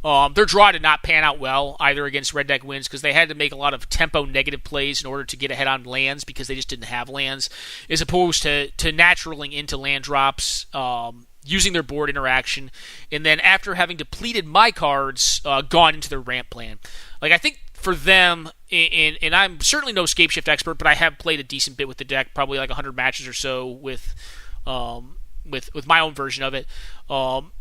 Their draw did not pan out well either against Red Deck wins, because they had to make a lot of tempo negative plays in order to get ahead on lands, because they just didn't have lands, as opposed to naturaling into land drops, using their board interaction, and then after having depleted my cards, gone into their ramp plan. I think for them, and I'm certainly no Scapeshift expert, but I have played a decent bit with the deck, probably like 100 matches or so with my own version of it.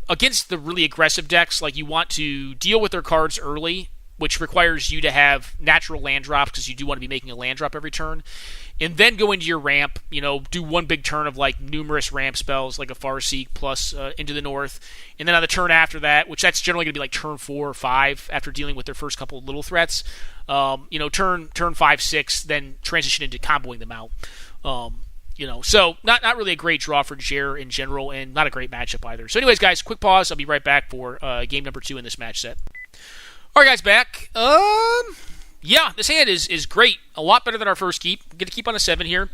Against the really aggressive decks, you want to deal with their cards early, which requires you to have natural land drops, because you do want to be making a land drop every turn, and then go into your ramp, do one big turn of numerous ramp spells, like a Farseek plus Into the North, and then on the turn after that, which that's generally going to be turn 4 or 5 after dealing with their first couple of little threats, turn 5, 6, then transition into comboing them out. So not really a great draw for Jer in general, and not a great matchup either. So anyways, guys, quick pause. I'll be right back for game number 2 in this match set. All right, guys, back. Yeah, this hand is great. A lot better than our first keep. I'm going to keep on a 7 here.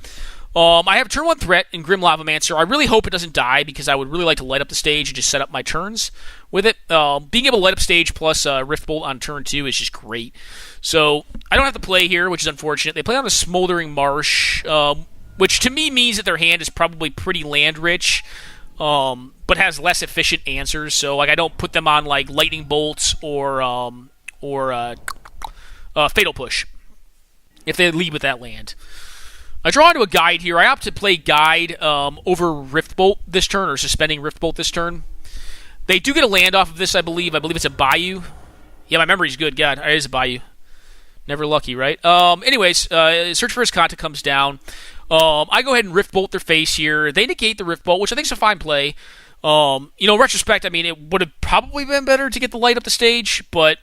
I have a turn 1 threat in Grim Lavamancer. I really hope it doesn't die, because I would really like to light up the stage and just set up my turns with it. Being able to light up stage plus Riftbolt on turn 2 is just great. So I don't have to play here, which is unfortunate. They play on a Smoldering Marsh, which to me means that their hand is probably pretty land rich, but has less efficient answers. So I don't put them on Lightning Bolts or Fatal Push if they lead with that land. I draw into a Guide here. I opt to play Guide over Riftbolt this turn, or suspending Riftbolt this turn. They do get a land off of this, I believe. I believe it's a Bayou. Yeah, my memory's good. God, it is a Bayou. Never lucky, right? Anyways, Search for Iskanta comes down. I go ahead and Riftbolt their face here. They negate the Riftbolt, which I think is a fine play. In retrospect, it would have probably been better to get the light up the stage, but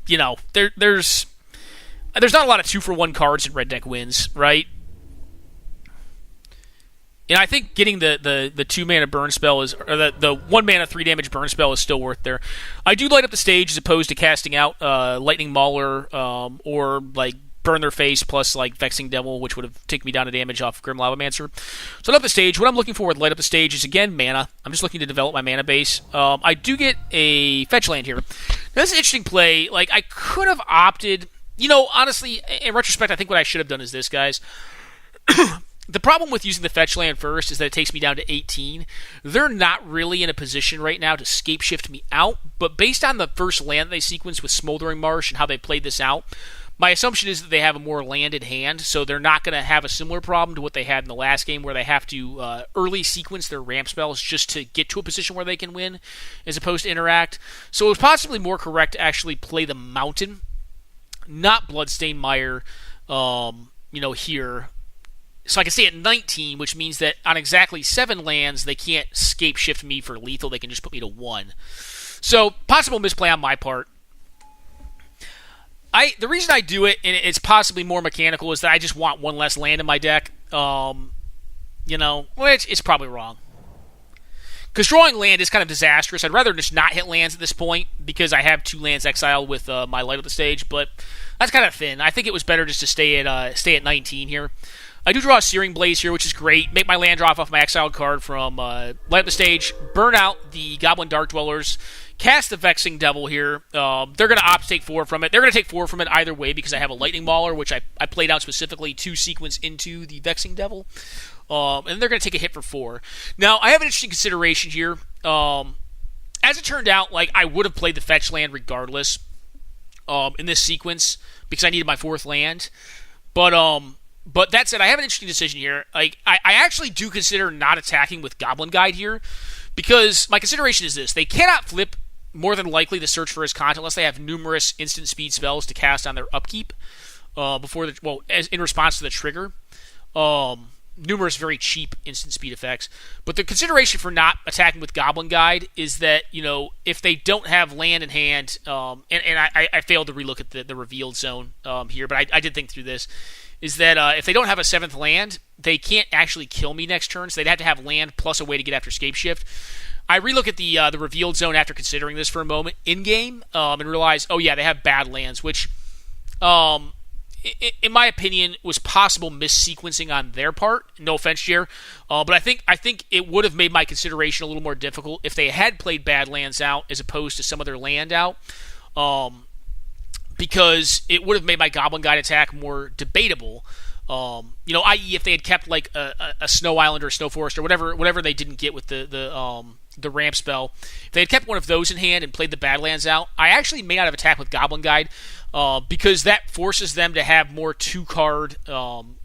there's not a lot of 2-for-1 cards in Red Deck wins, right? And I think getting the 2-mana burn spell is, or the 1-mana 3 damage burn spell is still worth there. I do light up the stage as opposed to casting out Lightning Mauler or burn their face plus Vexing Devil, which would have taken me down to damage off Grim Lavamancer. So light up the stage. What I'm looking for with light up the stage is, again, mana. I'm just looking to develop my mana base. I do get a fetch land here. Now, this is an interesting play. I could have opted, honestly, in retrospect, I think what I should have done is this, guys. The problem with using the fetch land first is that it takes me down to 18. They're not really in a position right now to Scapeshift me out, but based on the first land they sequenced with Smoldering Marsh and how they played this out, my assumption is that they have a more landed hand, so they're not going to have a similar problem to what they had in the last game, where they have to early sequence their ramp spells just to get to a position where they can win, as opposed to interact. So it was possibly more correct to actually play the Mountain, not Bloodstained Mire, here. So I can stay at 19, which means that on exactly 7 lands, they can't Scapeshift me for lethal. They can just put me to 1. So, possible misplay on my part. The reason I do it, and it's possibly more mechanical, is that I just want one less land in my deck. Which is probably wrong. Because drawing land is kind of disastrous. I'd rather just not hit lands at this point because I have 2 lands exiled with my light up the stage, but that's kind of thin. I think it was better just to stay at 19 here. I do draw a Searing Blaze here, which is great. Make my land drop off my exiled card from light up the stage, burn out the Goblin Dark Dwellers, cast the Vexing Devil here. They're going to opt to take 4 from it. They're going to take 4 from it either way because I have a Lightning Mauler, which I played out specifically to sequence into the Vexing Devil. And they're going to take a hit for 4. Now, I have an interesting consideration here. As it turned out, I would have played the fetch land regardless in this sequence because I needed my 4th land. But that said, I have an interesting decision here. I actually do consider not attacking with Goblin Guide here because my consideration is this. They cannot flip more than likely the Search for his content unless they have numerous instant speed spells to cast on their upkeep in response to the trigger. Numerous very cheap instant speed effects. But the consideration for not attacking with Goblin Guide is that, if they don't have land in hand, and I failed to relook at the revealed zone here, but I did think through this, is that if they don't have a 7th land, they can't actually kill me next turn, so they'd have to have land plus a way to get after Scapeshift. I relook at the revealed zone after considering this for a moment in-game, and realize, oh yeah, they have bad lands, which... in my opinion, was possible missequencing on their part. No offense, Jer. But I think it would have made my consideration a little more difficult if they had played bad lands out as opposed to some other land out. Because it would have made my Goblin Guide attack more debatable. I.e. if they had kept a Snow Island or a Snow Forest or whatever they didn't get with the ramp spell. If they had kept one of those in hand and played the Badlands out, I actually may not have attacked with Goblin Guide because that forces them to have more 2-card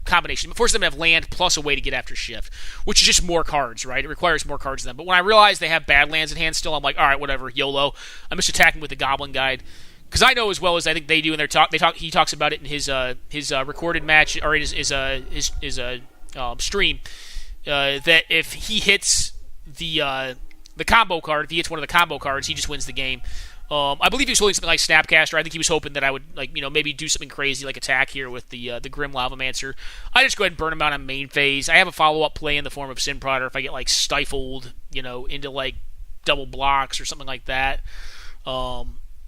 combination. It forces them to have land plus a way to get after Shift, which is just more cards, right? It requires more cards than them. But when I realize they have Badlands in hand still, I'm like, all right, whatever, YOLO. I'm just attacking with the Goblin Guide. Because I know as well as I think they do in their talk. He talks about it in his recorded match or in his stream that if he hits the combo card, if he hits one of the combo cards, he just wins the game. I believe he was holding something like Snapcaster. I think he was hoping that I would maybe do something crazy like attack here with the Grim Lavamancer. I just go ahead and burn him out on main phase. I have a follow-up play in the form of Sin Prodder if I get stifled, into double blocks or something like that.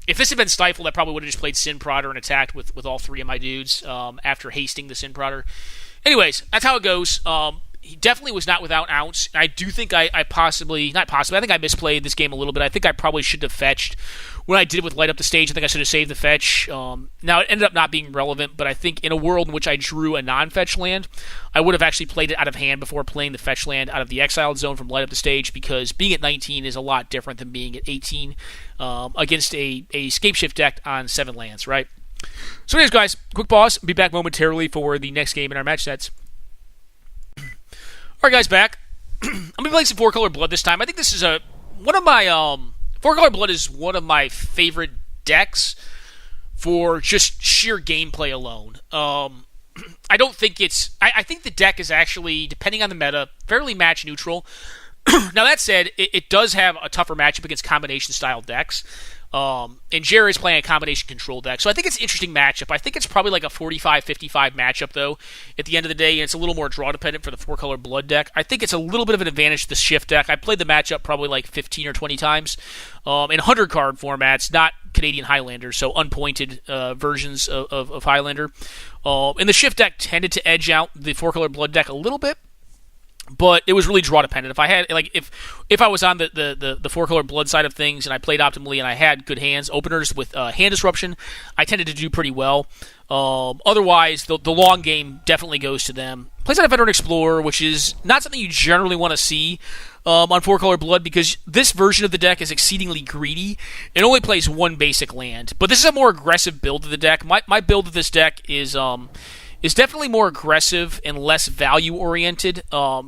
If this had been stifled, I probably would have just played Sin Prodder and attacked with all 3 of my dudes after hasting the Sin Prodder. Anyways, that's how it goes. He definitely was not without ounce. I do think I think I misplayed this game a little bit. I think I probably should have fetched when I did it with Light Up the Stage. I think I should have saved the fetch. Now, it ended up not being relevant, but I think in a world in which I drew a non-fetch land, I would have actually played it out of hand before playing the fetch land out of the exiled zone from Light Up the Stage, because being at 19 is a lot different than being at 18 against a Scapeshift deck on 7 lands, right? So anyways, guys, quick pause. Be back momentarily for the next game in our match sets. Alright, guys, back. I'm going to be playing some 4-Color Blood this time. I think this is one of my... 4-Color Blood is one of my favorite decks for just sheer gameplay alone. I don't think it's... I think the deck is actually, depending on the meta, fairly match neutral. Now, that said, it does have a tougher matchup against combination-style decks. And Jerry is playing a combination control deck. So I think it's an interesting matchup. I think it's probably like a 45-55 matchup, though, at the end of the day. And it's a little more draw-dependent for the 4-Color Blood deck. I think it's a little bit of an advantage to the Shift deck. I played the matchup probably like 15 or 20 times in 100-card formats, not Canadian Highlander, so unpointed versions of Highlander. And the Shift deck tended to edge out the 4-Color Blood deck a little bit. But it was really draw dependent. If I had if I was on the 4-Color Blood side of things and I played optimally and I had good hands openers with hand disruption, I tended to do pretty well. Otherwise, the long game definitely goes to them. Plays out a Veteran Explorer, which is not something you generally want to see on 4-Color Blood, because this version of the deck is exceedingly greedy. It only plays 1 basic land. But this is a more aggressive build of the deck. My build of this deck is definitely more aggressive and less value-oriented,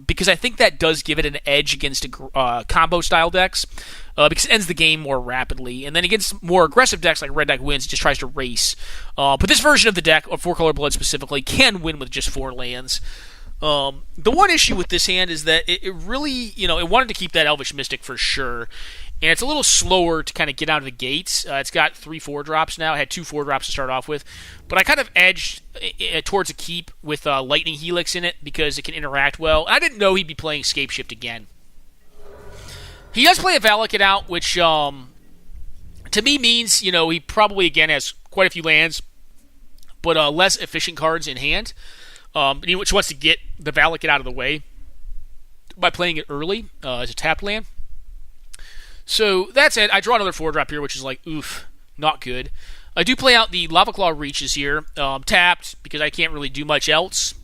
because I think that does give it an edge against combo-style decks, because it ends the game more rapidly. And then against more aggressive decks like Red Deck Wins, it just tries to race. But this version of the deck, of 4-Color Blood specifically, can win with just 4 lands. The one issue with this hand is that it really, it wanted to keep that Elvish Mystic for sure. And it's a little slower to kind of get out of the gates. It's got 3 4-drops now. It had 2 4-drops to start off with. But I kind of edged towards a keep with Lightning Helix in it because it can interact well. I didn't know he'd be playing Scape Shift again. He does play a Valakut out, which to me means, he probably, again, has quite a few lands, but less efficient cards in hand. And he wants to get the Valakut out of the way by playing it early as a tapped land. So that's it. I draw another 4-drop here, which is like, oof, not good. I do play out the Lava Claw Reaches here, tapped because I can't really do much else.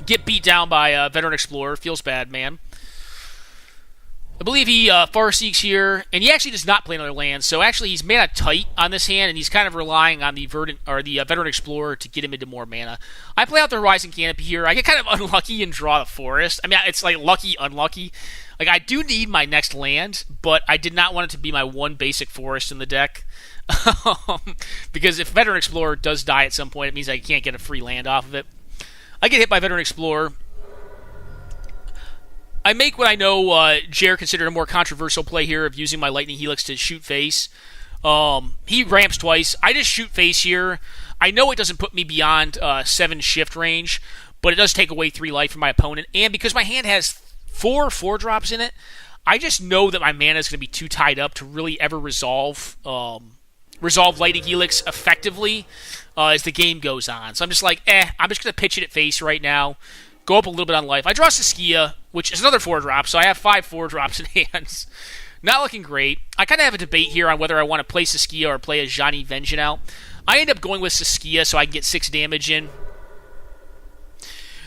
Get beat down by Veteran Explorer. Feels bad, man. I believe he Farseeks here, and he actually does not play another land, so actually he's mana tight on this hand, and he's kind of relying on the Veteran Explorer to get him into more mana. I play out the Horizon Canopy here. I get kind of unlucky and draw the Forest. I mean, it's like lucky, unlucky. Like, I do need my next land, but I did not want it to be my one basic forest in the deck. Because if Veteran Explorer does die at some point, it means I can't get a free land off of it. I get hit by Veteran Explorer. I make what I know Jer considered a more controversial play here of using my Lightning Helix to shoot face. He ramps twice. I just shoot face here. I know it doesn't put me beyond 7 shift range, but it does take away 3 life from my opponent. And because my hand has 4 4-drops in it, I just know that my mana is going to be too tied up to really ever resolve Lightning Helix effectively as the game goes on. So I'm just like, I'm just going to pitch it at face right now. Go up a little bit on life. I draw Saskia, which is another 4-drop, so I have 5 4-drops in hands. Not looking great. I kind of have a debate here on whether I want to play Saskia or play a Johnny Vengeance out. I end up going with Saskia so I can get 6 damage in.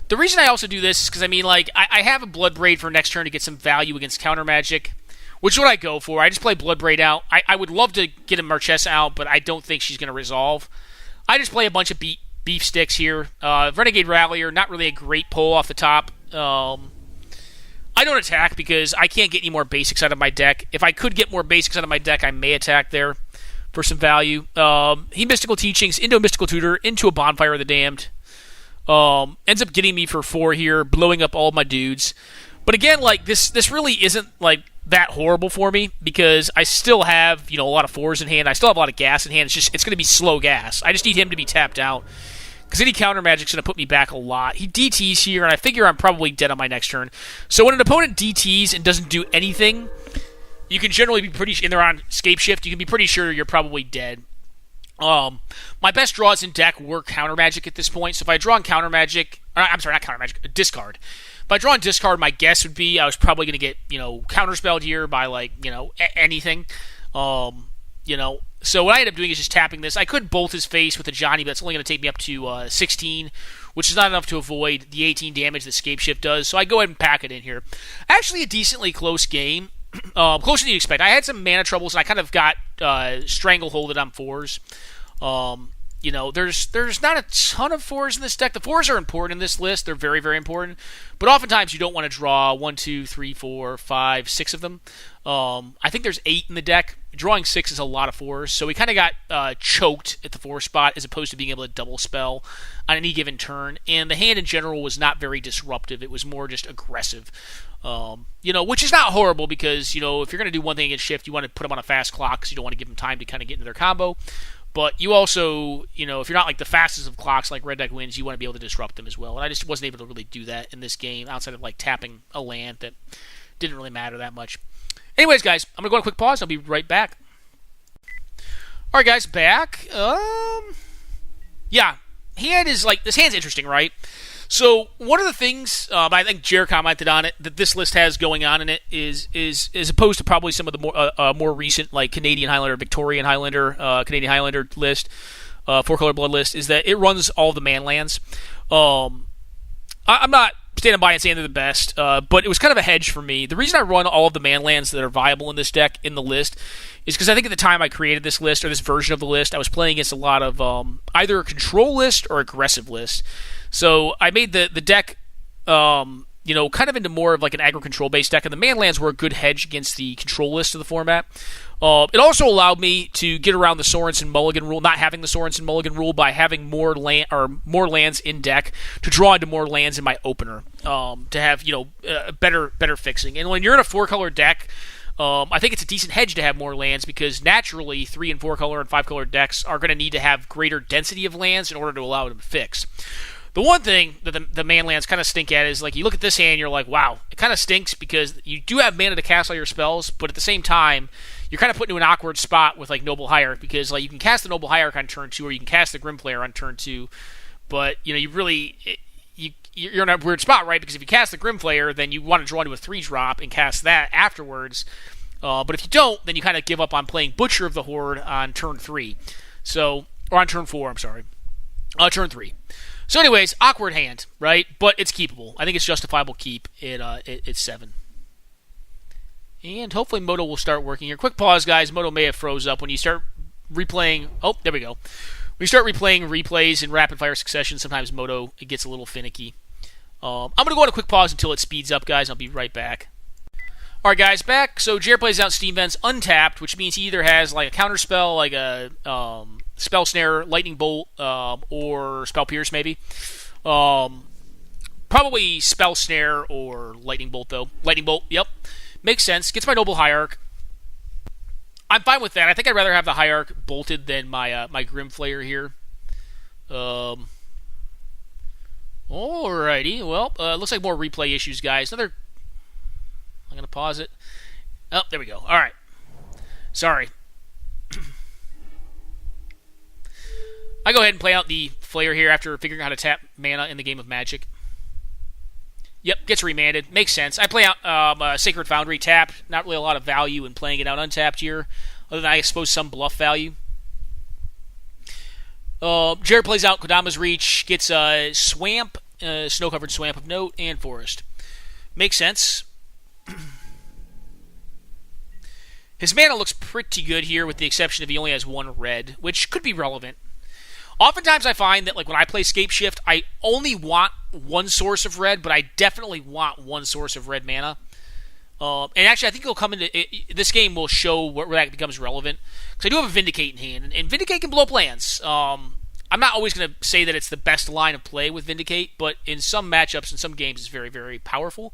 The reason I also do this is because, I have a Bloodbraid for next turn to get some value against counter magic, which is what I go for. I just play Bloodbraid out. I would love to get a Marchesa out, but I don't think she's going to resolve. I just play a bunch of beef sticks here. Renegade Rallier, not really a great pull off the top. I don't attack because I can't get any more basics out of my deck. If I could get more basics out of my deck, I may attack there for some value. He Mystical Teachings into a Mystical Tutor, into a Bonfire of the Damned. Ends up getting me for 4 here, blowing up all of my dudes. But again, this really isn't that horrible for me because I still have a lot of 4s in hand. I still have a lot of gas in hand. It's going to be slow gas. I just need him to be tapped out because any counter magic's going to put me back a lot. He DTs here, and I figure I'm probably dead on my next turn. So when an opponent DTs and doesn't do anything, you can generally be pretty, and they're on Scape Shift, you can be pretty sure you're probably dead. My best draws in deck were counter magic at this point. So if I draw on counter magic, I'm sorry, not counter magic, discard. If I draw on discard, my guess would be I was probably going to get counterspelled here by anything. So what I end up doing is just tapping this. I could bolt his face with a Johnny, but it's only going to take me up to 16, which is not enough to avoid the 18 damage that Scape Shift does. So I go ahead and pack it in here. Actually, a decently close game. Closer than you expect. I had some mana troubles, and I kind of got strangleholded on 4s. There's not a ton of 4s in this deck. The 4s are important in this list. They're very, very important. But oftentimes you don't want to draw 1, 2, 3, 4, 5, 6 of them. I think there's 8 in the deck. Drawing 6 is a lot of 4s. So we kind of got choked at the 4 spot as opposed to being able to double spell on any given turn. And the hand in general was not very disruptive. It was more just aggressive. Which is not horrible because, if you're going to do one thing against Shift, you want to put them on a fast clock because you don't want to give them time to kind of get into their combo. But you also, if you're not the fastest of clocks like Red Deck wins, you want to be able to disrupt them as well. And I just wasn't able to really do that in this game outside of tapping a land that didn't really matter that much. Anyways, guys, I'm going to go on a quick pause. I'll be right back. All right, guys, back. Yeah, this hand's interesting, right? So one of the things I think Jer commented on it that this list has going on in it is as opposed to probably some of the more recent Canadian Highlander, Victorian Highlander, Canadian Highlander list, 4-color blood list, is that it runs all the man lands. I'm not standing by and saying they're the best, but it was kind of a hedge for me. The reason I run all of the man lands that are viable in this deck in the list is because I think at the time I created this list or this version of the list, I was playing against a lot of either a control list or aggressive list. So I made the deck kind of into more of like an aggro control based deck, and the man lands were a good hedge against the control list of the format. It also allowed me to get around the Sorensen Mulligan rule, not having the Sorensen Mulligan rule, by having more lands in deck to draw into more lands in my opener, to have better fixing. And when you're in a 4-color deck, I think it's a decent hedge to have more lands, because naturally 3 and 4 color and 5 color decks are going to need to have greater density of lands in order to allow them to fix. The one thing that the man lands kind of stink at is, like, you look at this hand, you're like, wow, it kind of stinks because you do have mana to cast all your spells, but at the same time, you're kind of put into an awkward spot with, like, Noble Hierarch, because, like, you can cast the Noble Hierarch on turn 2, or you can cast the Grimflayer on turn 2, but, you're in a weird spot, right? Because if you cast the Grimflayer, then you want to draw into a 3-drop and cast that afterwards. But if you don't, then you kind of give up on playing Butcher of the Horde on turn 3. Or on turn 4, I'm sorry. Turn 3. So anyways, awkward hand, right? But it's keepable. I think it's justifiable keep. It's 7. And hopefully Moto will start working here. Quick pause, guys. Moto may have froze up. When you start replaying... Oh, there we go. When you start replaying replays in rapid-fire succession, sometimes Moto, it gets a little finicky. I'm going to go on a quick pause until it speeds up, guys. I'll be right back. Alright, guys, back. So Jared plays out Steam Vents untapped, which means he either has like a counter spell, like a Spell Snare, Lightning Bolt, or Spell Pierce, maybe. Probably Spell Snare or Lightning Bolt, though. Lightning Bolt, yep. Makes sense. Gets my Noble Hierarch. I'm fine with that. I think I'd rather have the Hierarch bolted than my my Grimflayer here. Alrighty. Well, looks like more replay issues, guys. I'm going to pause it. Oh, there we go. Alright. Sorry. I go ahead and play out the Flayer here after figuring out how to tap mana in the game of Magic. Yep, gets remanded. Makes sense. I play out Sacred Foundry tapped. Not really a lot of value in playing it out untapped here, other than I suppose some bluff value. Jared plays out Kodama's Reach, gets Swamp, Snow-Covered Swamp of Note, and Forest. Makes sense. His mana looks pretty good here, with the exception of he only has 1 red, which could be relevant. Oftentimes I find that, like, when I play Scape Shift, I only want 1 source of red, but I definitely want 1 source of red mana. And actually, I think it'll come into... this game will show where that becomes relevant. Because I do have a Vindicate in hand, and Vindicate can blow up lands. I'm not always going to say that it's the best line of play with Vindicate, but in some matchups, in some games, it's very, very powerful.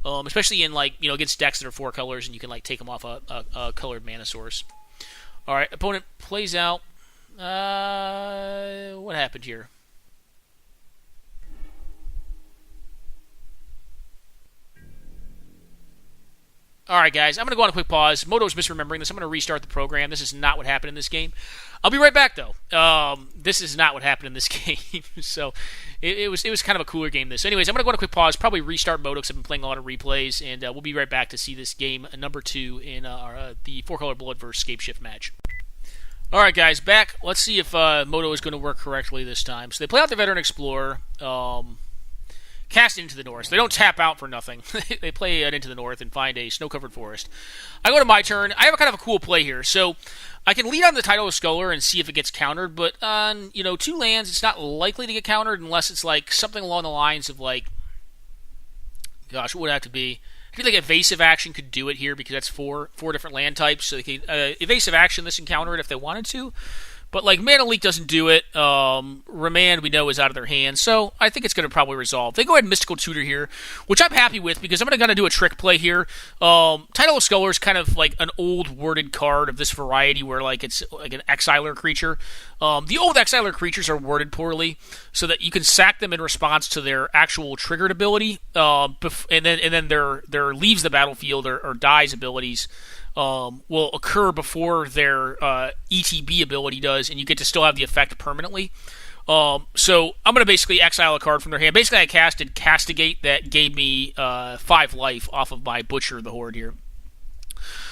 Especially in, like, against decks that are 4 colors, and you can, like, take them off a colored mana source. Alright, opponent plays out. What happened here? Alright, guys, I'm going to go on a quick pause. Moto's misremembering this. I'm going to restart the program. This is not what happened in this game. I'll be right back, though. This is not what happened in this game. So, it was kind of a cooler game, this. So anyways, I'm going to go on a quick pause, probably restart Moto, because I've been playing a lot of replays, and we'll be right back to see this game, number 2, in the 4-color Blood vs. Scape Shift match. Alright, guys, back. Let's see if Moto is going to work correctly this time. So they play out the Veteran Explorer, cast Into the North. They don't tap out for nothing. They play it Into the North and find a snow-covered forest. I go to my turn. I have a kind of a cool play here. So I can lead on the Tidal Scholar and see if it gets countered, but on 2 lands, it's not likely to get countered unless it's like something along the lines of, like, gosh, what would it have to be? I feel like Evasive Action could do it here, because that's four different land types. So they could Evasive Action this and counter it if they wanted to. But, like, Mana Leak doesn't do it. Remand, we know, is out of their hands. So I think it's going to probably resolve. They go ahead and Mystical Tutor here, which I'm happy with, because I'm going to do a trick play here. Tidal Scholar is kind of like an old worded card of this variety where, like, it's like an Exiler creature. The old Exiler creatures are worded poorly so that you can sack them in response to their actual triggered ability, and then their leaves the battlefield or dies abilities will occur before their ETB ability does, and you get to still have the effect permanently. So I'm going to basically exile a card from their hand. Basically, I casted Castigate that gave me 5 life off of my Butcher of the Horde here.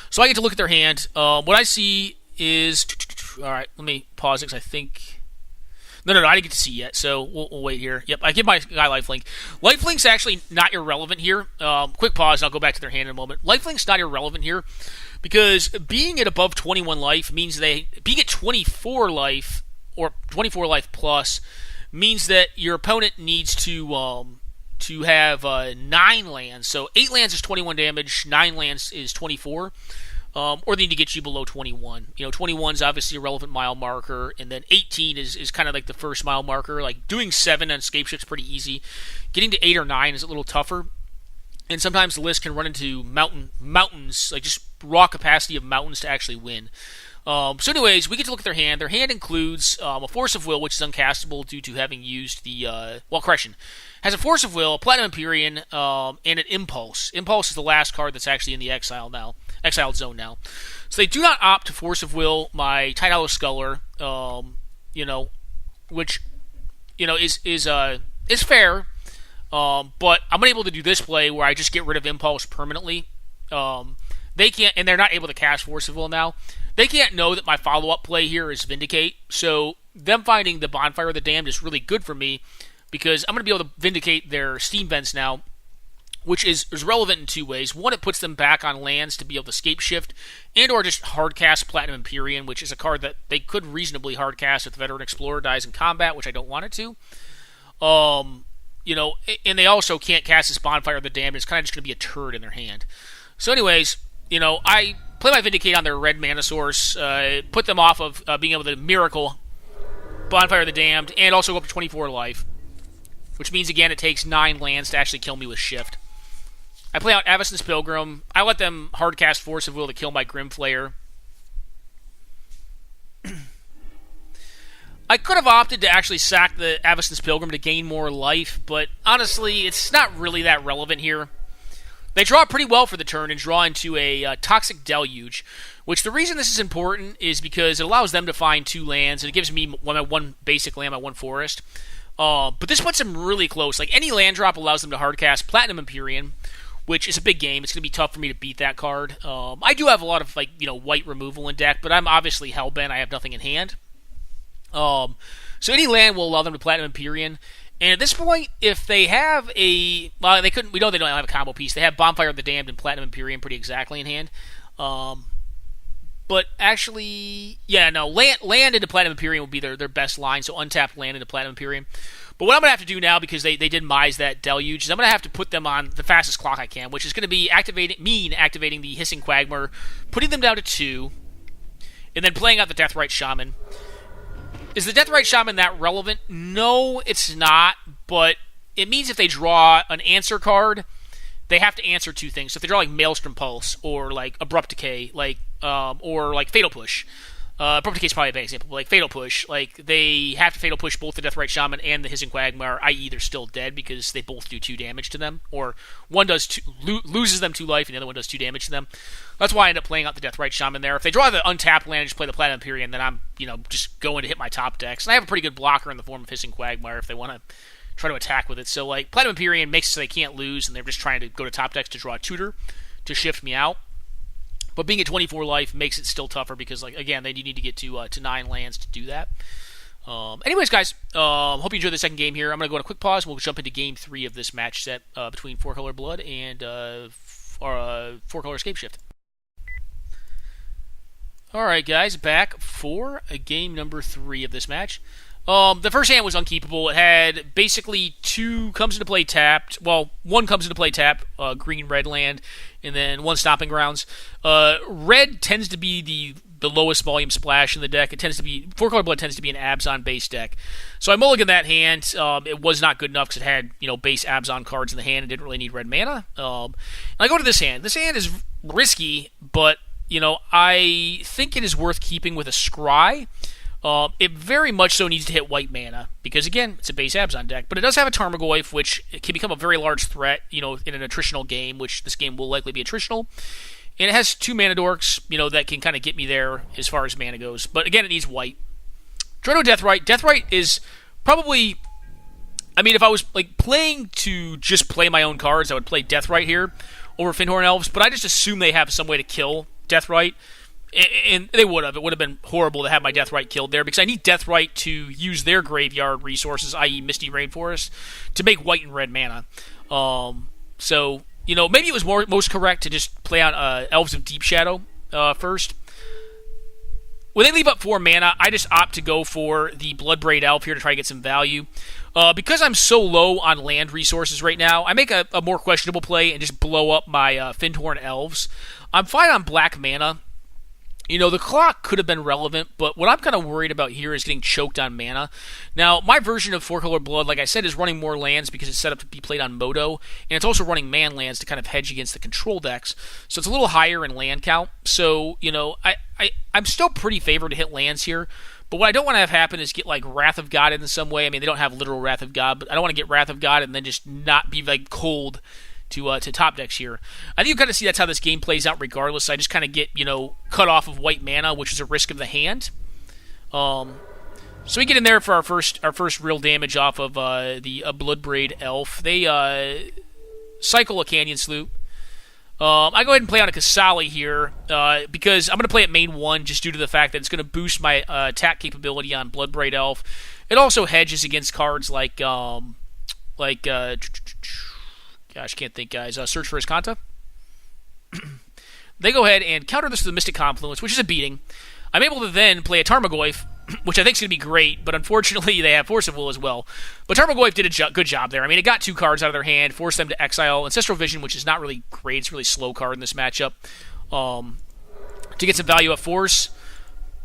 So I get to look at their hand. What I see is... Alright, let me pause it, because I think... No, I didn't get to see yet, so we'll wait here. Yep, I give my guy Lifelink. Lifelink's actually not irrelevant here. Quick pause, and I'll go back to their hand in a moment. Lifelink's not irrelevant here, because being at above 21 life means being at 24 life, or 24 life plus, means that your opponent needs to to have 9 lands. So 8 lands is 21 damage, 9 lands is 24. Or they need to get you below 21. 21 is obviously a relevant mile marker, and then 18 is kind of like the first mile marker. Like doing 7 on Scape Shift's pretty easy. Getting to 8 or 9 is a little tougher. And sometimes the list can run into mountains, like just raw capacity of mountains to actually win. So anyways, we get to look at their hand. Their hand includes a Force of Will, which is uncastable due to having used the, correction. Has a Force of Will, a Platinum Empyrean, and an Impulse. Impulse is the last card that's actually in the exiled zone now. So they do not opt to Force of Will my Tidal Sculler, which, is fair. But I'm unable to do this play where I just get rid of Impulse permanently. They can't, and they're not able to cast Force of Will now. They can't know that my follow-up play here is Vindicate, so them finding the Bonfire of the Damned is really good for me because I'm going to be able to Vindicate their Steam Vents now, which is relevant in 2 ways. One, it puts them back on lands to be able to Scape Shift, and or just hardcast Platinum Empyrean, which is a card that they could reasonably hardcast if the Veteran Explorer dies in combat, which I don't want it to. And they also can't cast this Bonfire of the Damned. It's kind of just going to be a turd in their hand. So anyways, I play my Vindicate on their red mana source, put them off of being able to Miracle Bonfire of the Damned, and also go up to 24 life, which means, again, it takes 9 lands to actually kill me with Shift. I play out Avacyn's Pilgrim. I let them hardcast Force of Will to kill my Grimflayer. I could have opted to actually sack the Avacyn's Pilgrim to gain more life, but honestly, it's not really that relevant here. They draw pretty well for the turn and draw into a Toxic Deluge, which the reason this is important is because it allows them to find 2 lands, and it gives me one basic land, my 1 forest. But this puts them really close. Like, any land drop allows them to hardcast Platinum Empyrean, which is a big game. It's going to be tough for me to beat that card. I do have a lot of white removal in deck, but I'm obviously hellbent. I have nothing in hand. So any land will allow them to Platinum Empyrean. And at this point, if they have they couldn't. We know they don't have a combo piece. They have Bonfire of the Damned and Platinum Empyrean pretty exactly in hand. But actually, land into Platinum Empyrean will be their best line. So untapped land into Platinum Empyrean. But what I'm going to have to do now, because they did Mise that Deluge, is I'm going to have to put them on the fastest clock I can, which is going to be activating the Hissing Quagmire, putting them down to 2, and then playing out the Deathrite Shaman. Is the Deathrite Shaman that relevant? No, it's not, but it means if they draw an answer card, they have to answer 2 things. So if they draw like Maelstrom Pulse, or like Abrupt Decay, or like Fatal Push. Abrupt Decay is probably a bad example, but like Fatal Push, like they have to Fatal Push both the Deathrite Shaman and the Hissing Quagmire, i.e. they're still dead because they both do 2 damage to them, or one does loses them 2 life and the other one does 2 damage to them. That's why I end up playing out the Deathrite Shaman there. If they draw the untapped land and just play the Platinum Empyrean, then I'm just going to hit my top decks. And I have a pretty good blocker in the form of Hissing Quagmire if they want to try to attack with it. So like Platinum Empyrean makes it so they can't lose, and they're just trying to go to top decks to draw a tutor to shift me out. But being at 24 life makes it still tougher because, like, again, they do need to get to 9 lands to do that. Anyways, guys, hope you enjoyed the second game here. I'm going to go on a quick pause. We'll jump into Game 3 of this match set between 4-Color Blood and 4-Color Scape Shift. Alright, guys, back for game number 3 of this match. The first hand was unkeepable. It had basically 2 comes into play tapped. Well, 1 comes into play tapped, green-red land, and then 1 Stomping Grounds. Red tends to be the lowest volume splash in the deck. It tends to be 4-Color Blood tends to be an Abzan-based deck. So I mulliganed that hand. It was not good enough because it had base Abzan cards in the hand and didn't really need red mana. And I go to this hand. This hand is risky, but I think it is worth keeping with a Scry. It very much so needs to hit white mana, because again, it's a base Abzan deck, but it does have a Tarmogoyf, which can become a very large threat, in an attritional game, which this game will likely be attritional. And it has 2 mana dorks, that can kind of get me there as far as mana goes. But again, it needs white. Drono Deathrite. Deathrite is probably, if I was playing to just play my own cards, I would play Deathrite here over Fyndhorn Elves, but I just assume they have some way to kill Deathrite. And they would have. It would have been horrible to have my Deathrite killed there, because I need Deathrite to use their graveyard resources, i.e. Misty Rainforest, to make white and red mana. So, maybe it was most correct to just play on Elves of Deep Shadow first. when they leave up 4 mana, I just opt to go for the Bloodbraid Elf here to try to get some value. Because I'm so low on land resources right now, I make a more questionable play and just blow up my Fyndhorn Elves. I'm fine on black mana. The clock could have been relevant, but what I'm kind of worried about here is getting choked on mana. Now, my version of 4-color Blood, like I said, is running more lands because it's set up to be played on Moto, and it's also running man lands to kind of hedge against the control decks, so it's a little higher in land count. So, I'm still pretty favored to hit lands here, but what I don't want to have happen is get, like, Wrath of God in some way. I mean, they don't have literal Wrath of God, but I don't want to get Wrath of God and then just not be, like, cold to top decks here. I think you kind of see that's how this game plays out regardless. I just kind of get, cut off of white mana, which is a risk of the hand. So we get in there for our first real damage off of the Bloodbraid Elf. They cycle a Canyon Sloop. I go ahead and play on a Kasali here because I'm going to play at main 1 just due to the fact that it's going to boost my attack capability on Bloodbraid Elf. It also hedges against cards like gosh, can't think, guys. Search for Iskanta. They go ahead and counter this with the Mystic Confluence, which is a beating. I'm able to then play a Tarmogoyf, which I think is going to be great, but unfortunately they have Force of Will as well. But Tarmogoyf did a good job there. I mean, it got 2 cards out of their hand, forced them to exile Ancestral Vision, which is not really great. It's a really slow card in this matchup, to get some value at Force.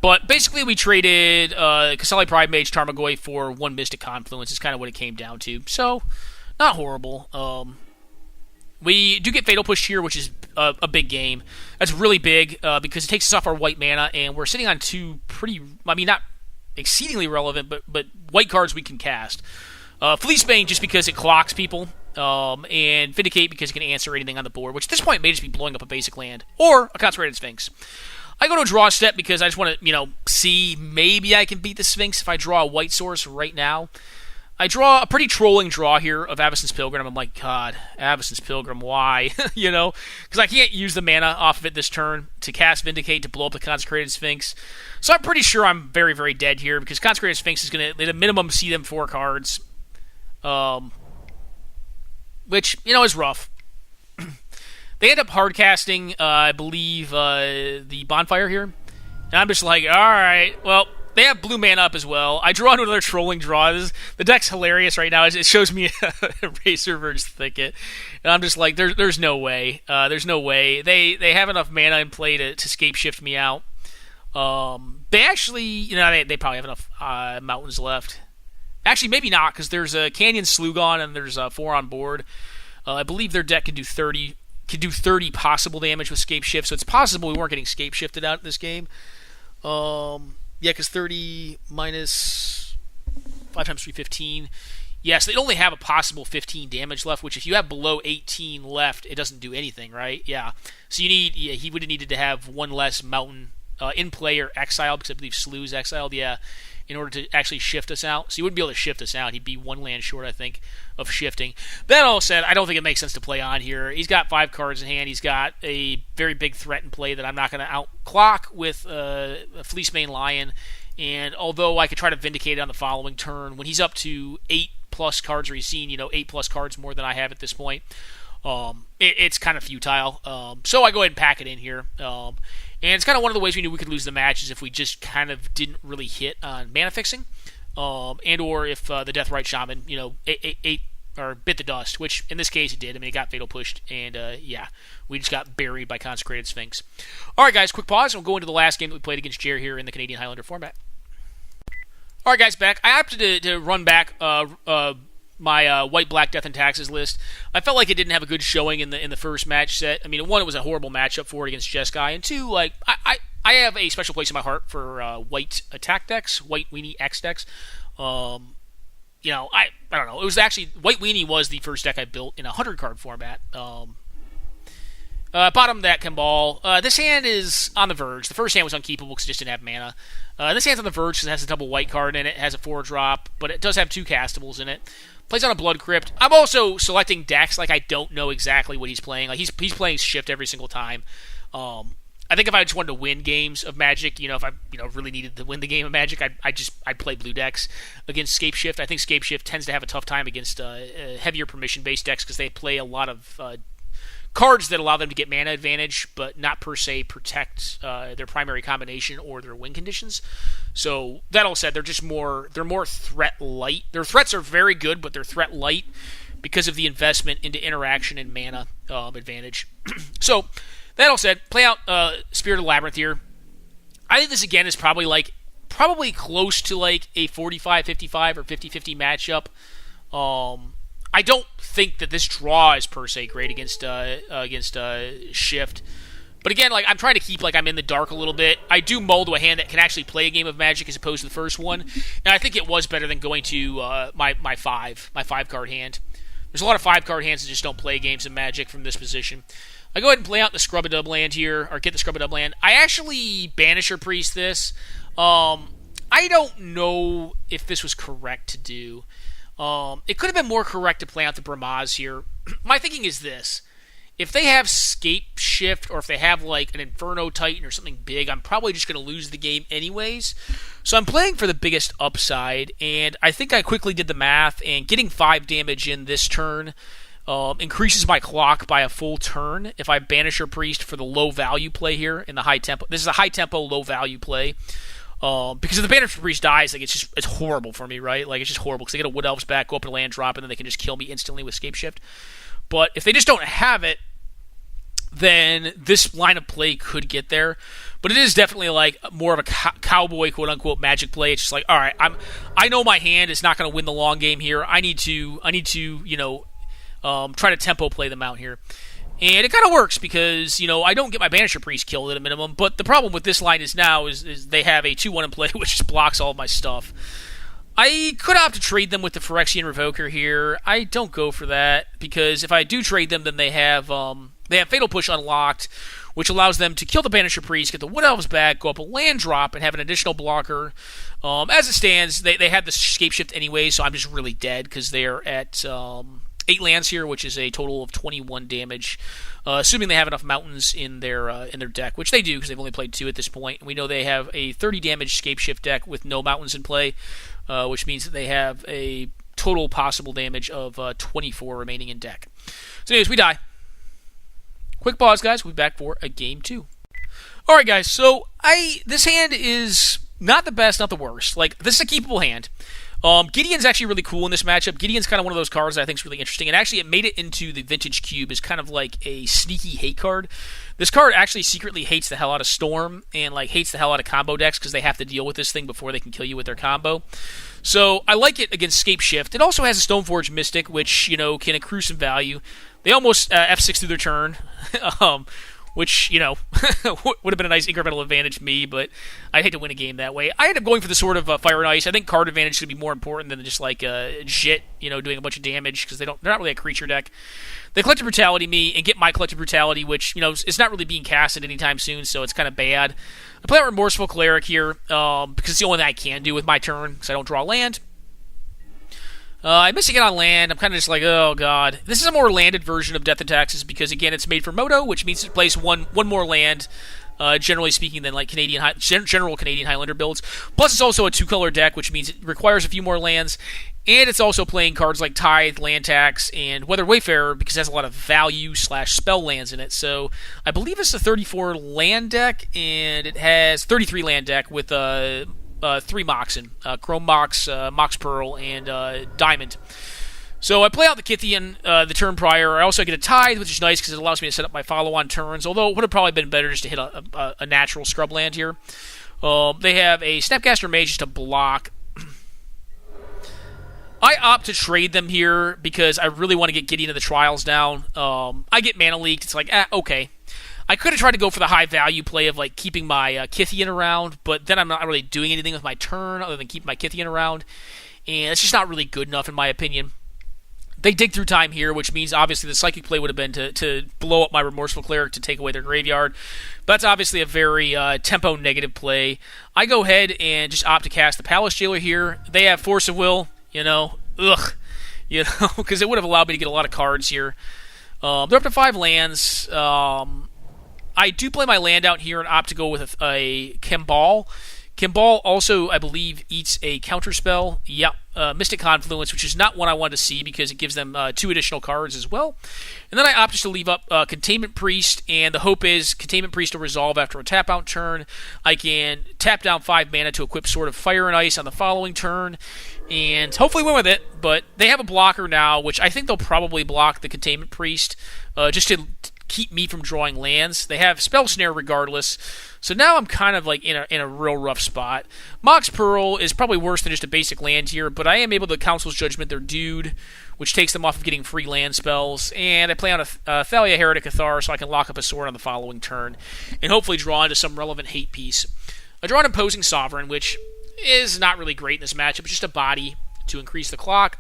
But basically we traded Kasali Pride Mage, Tarmogoyf for 1 Mystic Confluence is kind of what it came down to. So, not horrible. We do get Fatal Push here, which is a big game. That's really big because it takes us off our white mana, and we're sitting on 2 pretty, not exceedingly relevant, but white cards we can cast. Fleecebane just because it clocks people, and Vindicate because it can answer anything on the board, which at this point may just be blowing up a basic land, or a Consecrated Sphinx. I go to a draw step because I just want to, see maybe I can beat the Sphinx if I draw a white source right now. I draw a pretty trolling draw here of Avacyn's Pilgrim. I'm like, God, Avacyn's Pilgrim, why? Because I can't use the mana off of it this turn to cast Vindicate to blow up the Consecrated Sphinx. So I'm pretty sure I'm very, very dead here because Consecrated Sphinx is going to, at a minimum, see them 4 cards. Which, is rough. They end up hard casting, I believe, the Bonfire here. And I'm just like, alright, well, they have blue mana up as well. I draw another trolling draw. The deck's hilarious right now. It shows me a Razorverge Thicket. And I'm just like, there's no way. There's no way. They have enough mana in play to scape shift me out. They actually, they probably have enough mountains left. Actually, maybe not, because there's a Canyon Slugon and there's 4 on board. I believe their deck can do 30 possible damage with scape shift, so it's possible we weren't getting scape shifted out in this game. Yeah, because 30 minus 5 times 3, 15. Yeah, so they only have a possible 15 damage left, which if you have below 18 left, it doesn't do anything, right? Yeah. So he would have needed to have 1 less mountain in play or exiled, because I believe Slew's exiled, yeah, in order to actually shift us out. So he wouldn't be able to shift us out. He'd be 1 land short, I think, of shifting. That all said, I don't think it makes sense to play on here. He's got 5 cards in hand. He's got a very big threat in play that I'm not going to outclock with a Fleecebane Lion. And although I could try to Vindicate it on the following turn, when he's up to 8+ cards, or he's seen 8+ cards more than I have at this point, it's kind of futile. So I go ahead and pack it in here. And it's kind of one of the ways we knew we could lose the match is if we just kind of didn't really hit on mana fixing, and or if the Deathrite Shaman, ate or bit the dust, which in this case it did. I mean, it got fatal pushed, and yeah, we just got buried by Consecrated Sphinx. All right, guys, quick pause. We'll go into the last game that we played against Jer here in the Canadian Highlander format. All right, guys, back. I opted to run back my white-black Death and Taxes list. I felt like it didn't have a good showing in the first match set. I mean, 1, it was a horrible matchup for it against Jeskai, and 2, like I have a special place in my heart for white attack decks, white weenie X decks. I don't know. It was actually White Weenie was the first deck I built in a 100-card format. Bottom that Kambal. This hand is on the verge. The first hand was unkeepable because it just didn't have mana. This hand's on the verge because it has a double white card in it. It has a 4-drop, but it does have 2 castables in it. Plays on a Blood Crypt. I'm also selecting decks like I don't know exactly what he's playing. Like he's playing Shift every single time. I think if I just wanted to win games of Magic, if I really needed to win the game of Magic, I'd play blue decks against Scape Shift. I think Scape Shift tends to have a tough time against heavier permission-based decks because they play a lot of cards that allow them to get mana advantage, but not per se protect their primary combination or their win conditions. So that all said, they're more threat light. Their threats are very good, but they're threat light because of the investment into interaction and mana advantage. So that all said, play out Spirit of the Labyrinth here. I think this again is probably close to like a 45-55 or 50-50 matchup. I don't think that this draw is per se great against Shift. But again, like I'm trying to keep like I'm in the dark a little bit. I do mull to a hand that can actually play a game of Magic as opposed to the first one, and I think it was better than going to my 5 card hand. There's a lot of 5 card hands that just don't play games of Magic from this position. I go ahead and play out the Scrub-a-Dub land here, or get the Scrub-a-Dub land. I actually Banisher Priest this. I don't know if this was correct to do. It could have been more correct to play out the Bramaz here. My thinking is this. If they have Scape Shift, or if they have like an Inferno Titan or something big, I'm probably just going to lose the game anyways. So I'm playing for the biggest upside, and I think I quickly did the math, and getting 5 damage in this turn increases my clock by a full turn if I Banisher Priest for the low value play here in the high tempo. This is a high tempo, low value play. Because if the Banisher Priest dies, like it's horrible for me, right? Like it's just horrible because they get a Wood Elves back, go up to land drop, and then they can just kill me instantly with Scape Shift. But if they just don't have it, then this line of play could get there. But it is definitely like more of a cowboy quote unquote Magic play. It's just like, all right, I know my hand is not going to win the long game here. I need to try to tempo play them out here. And it kind of works because, I don't get my Banisher Priest killed at a minimum, but the problem with this line is they have a 2-1 in play, which just blocks all of my stuff. I could opt to trade them with the Phyrexian Revoker here. I don't go for that, because if I do trade them, then they have Fatal Push unlocked, which allows them to kill the Banisher Priest, get the Wood Elves back, go up a land drop, and have an additional blocker. As it stands, they had the Scape Shift anyway, so I'm just really dead, because they're at 8 lands here, which is a total of 21 damage, assuming they have enough mountains in their deck, which they do because they've only played 2 at this point. We know they have a 30 damage Scape Shift deck with no mountains in play, which means that they have a total possible damage of 24 remaining in deck. So anyways, we die. Quick pause, guys. We'll be back for a game 2. All right, guys. So this hand is not the best, not the worst. Like, this is a keepable hand. Gideon's actually really cool in this matchup. Gideon's kind of one of those cards that I think is really interesting, and actually it made it into the Vintage Cube as kind of like a sneaky hate card. This card actually secretly hates the hell out of Storm, and like hates the hell out of combo decks because they have to deal with this thing before they can kill you with their combo. So I like it against Scape Shift. It also has a Stoneforge Mystic, which, can accrue some value. They almost F6 through their turn. Which, would have been a nice incremental advantage to me, but I'd hate to win a game that way. I ended up going for the sort of Fire and Ice. I think card advantage should be more important than just like Jit, doing a bunch of damage, because they're not really a creature deck. They Collective Brutality me and get my Collective Brutality, which, is not really being casted anytime soon, so it's kind of bad. I play out Remorseful Cleric here, because it's the only thing I can do with my turn, because I don't draw land. I'm missing it on land. I'm kind of just like, oh god. This is a more landed version of Death and Taxes because, again, it's made for Moto, which means it plays one more land, generally speaking, than like general Canadian Highlander builds. Plus, it's also a 2-color deck, which means it requires a few more lands. And it's also playing cards like Tithe, Land Tax, and Weathered Wayfarer because it has a lot of value/spell lands in it. So I believe it's a 34 land deck, and it has 33 land deck with 3 Moxen, Chrome Mox, Mox Pearl, and Diamond. So I play out the Kythian the turn prior. I also get a Tithe, which is nice because it allows me to set up my follow-on turns, although it would have probably been better just to hit a natural scrub land here. They have a Snapcaster Mage just to block. I opt to trade them here because I really want to get Gideon of the Trials down. I get Mana Leaked. It's like, okay. I could have tried to go for the high value play of like keeping my Kythian around, but then I'm not really doing anything with my turn other than keeping my Kythian around, and it's just not really good enough in my opinion. They dig through time here, which means obviously the psychic play would have been to blow up my Remorseful Cleric to take away their graveyard. But that's obviously a very tempo negative play. I go ahead and just opt to cast the Palace Jailer here. They have Force of Will, because it would have allowed me to get a lot of cards here. They're up to 5 lands. I do play my land out here and opt to go with a Kembal. Kembal also, I believe, eats a counterspell. Yep. Mystic Confluence, which is not one I wanted to see because it gives them 2 additional cards as well. And then I opted to leave up Containment Priest, and the hope is Containment Priest will resolve after a tap-out turn. I can tap down 5 mana to equip Sword of Fire and Ice on the following turn, and hopefully win with it. But they have a blocker now, which I think they'll probably block the Containment Priest, just to keep me from drawing lands. They have Spell Snare regardless, so now I'm kind of like in a real rough spot. Mox Pearl is probably worse than just a basic land here, but I am able to Council's Judgment their dude, which takes them off of getting free land spells, and I play on a Thalia Heretic Cathar so I can lock up a sword on the following turn, and hopefully draw into some relevant hate piece. I draw an Imposing Sovereign, which is not really great in this matchup. It's just a body to increase the clock.